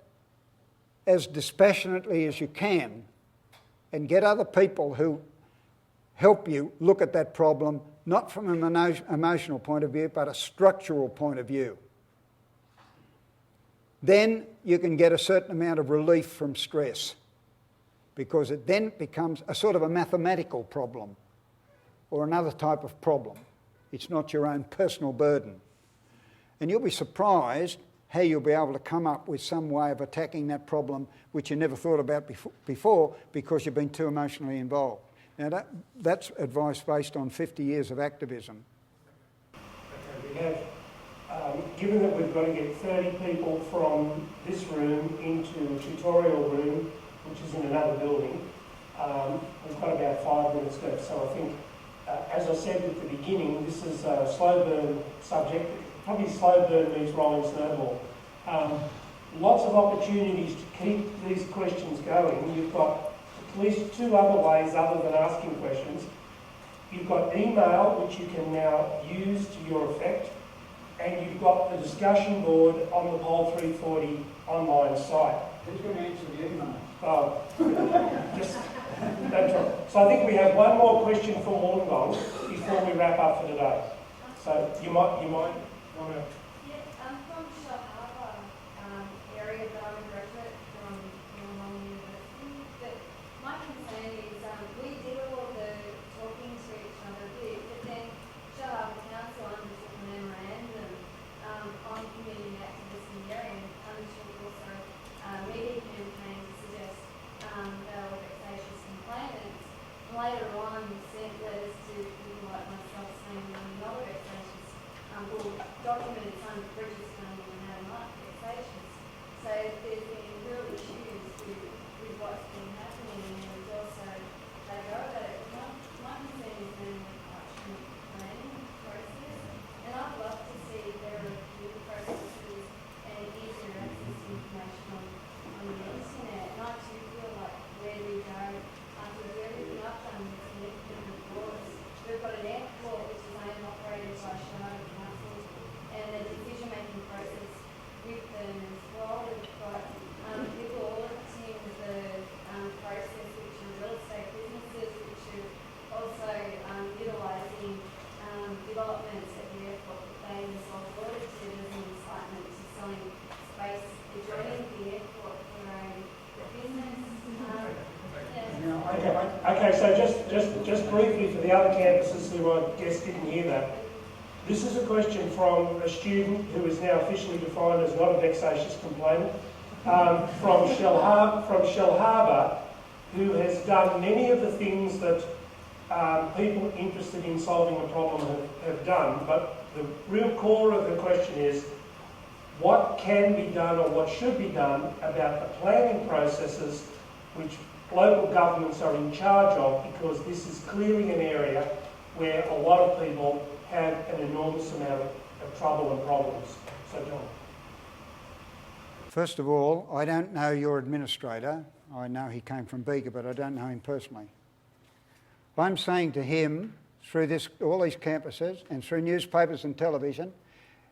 Speaker 1: as dispassionately as you can and get other people who help you look at that problem, not from an emotional point of view, but a structural point of view. Then you can get a certain amount of relief from stress because it then becomes a sort of a mathematical problem or another type of problem. It's not your own personal burden. And you'll be surprised how you'll be able to come up with some way of attacking that problem which you never thought about before because you've been too emotionally involved. Now that's advice based on 50 years of activism.
Speaker 3: Okay, we have, given that we've got to get 30 people from this room into a tutorial room, which is in another building, we've got about 5 minutes left. So I think, as I said at the beginning, this is a slow burn subject. Probably slow burn means rolling snowball. Lots of opportunities to keep these questions going. You've got at least 2 other ways other than asking questions. You've got email, which you can now use to your effect, and you've got the discussion board on the POL340 online site.
Speaker 12: Who's going to answer the email?
Speaker 3: Oh, just don't try. So I think we have one more question from Wollongong before we wrap up for today. So you might want to.
Speaker 5: Yeah, I'm from Shell Harbour area, but I'm a graduate from Wollongong University. But my concern is we did all of the talking to each other a bit, but then Shell Harbour Council undertook a memorandum on community activists in the area and undertook also media campaign to suggest they were vexatious complainants. Later on, sent letters to people like myself saying we were not vexatious. Documented some bridges going in and out of life, vexatious. So there's been real issues with what's been happening, and there's also they go about it. My concern is mainly the corruption planning process, and I'd love to see better review processes and easier access to information on the internet. And I too feel like where we go after everything I've done with significant reports. We've got an airport which is owned and operated by Shell Council, and the decision-making process with them as well. We've got people auditing the process, which are real estate businesses, which are also utilising developments at the airport that they themselves audited as an incitement to selling space adjoining the airport for their own business.
Speaker 3: Okay, so just briefly for the other campuses who I guess didn't hear that. This is a question from a student who is now officially defined as not a vexatious complainant, from Shell Harbour, who has done many of the things that people interested in solving a problem have done. But the real core of the question is, what can be done or what should be done about the planning processes which local governments are in charge of, because this is clearly an area where a lot of people have an enormous amount of trouble and problems. So, John.
Speaker 1: First of all, I don't know your administrator. I know he came from Bega, but I don't know him personally. I'm saying to him, through all these campuses and through newspapers and television,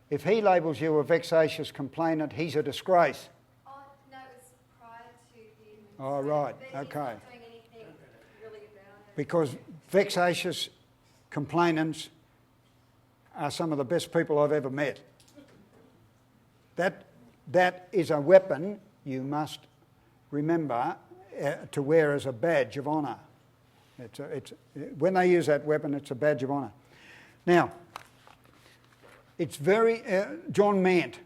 Speaker 1: if he labels you a vexatious complainant, he's a disgrace.
Speaker 5: Oh, no, it was prior to the
Speaker 1: Oh, right,
Speaker 5: But he's
Speaker 1: okay.
Speaker 5: not doing anything really about it.
Speaker 1: Because vexatious complainants are some of the best people I've ever met. That is a weapon you must remember to wear as a badge of honour. When they use that weapon, it's a badge of honour. Now, it's very... John Mant,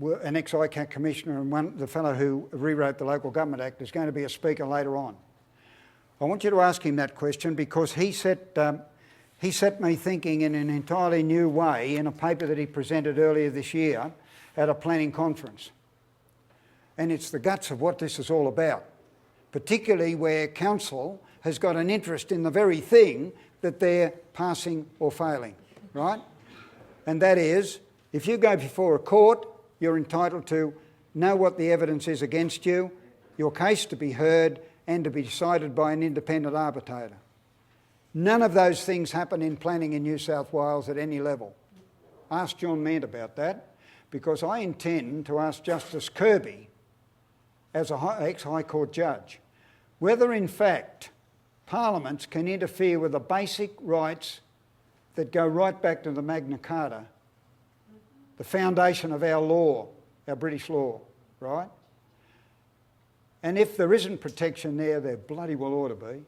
Speaker 1: an ex-ICAC commissioner and the fellow who rewrote the Local Government Act, is going to be a speaker later on. I want you to ask him that question because he set me thinking in an entirely new way in a paper that he presented earlier this year at a planning conference. And it's the guts of what this is all about, particularly where council has got an interest in the very thing that they're passing or failing, right? And that is, if you go before a court, you're entitled to know what the evidence is against you, your case to be heard and to be decided by an independent arbitrator. None of those things happen in planning in New South Wales at any level. Ask John Mant about that, because I intend to ask Justice Kirby, as an ex-High Court judge, whether in fact parliaments can interfere with the basic rights that go right back to the Magna Carta, the foundation of our law, our British law, right? And if there isn't protection there bloody well ought to be.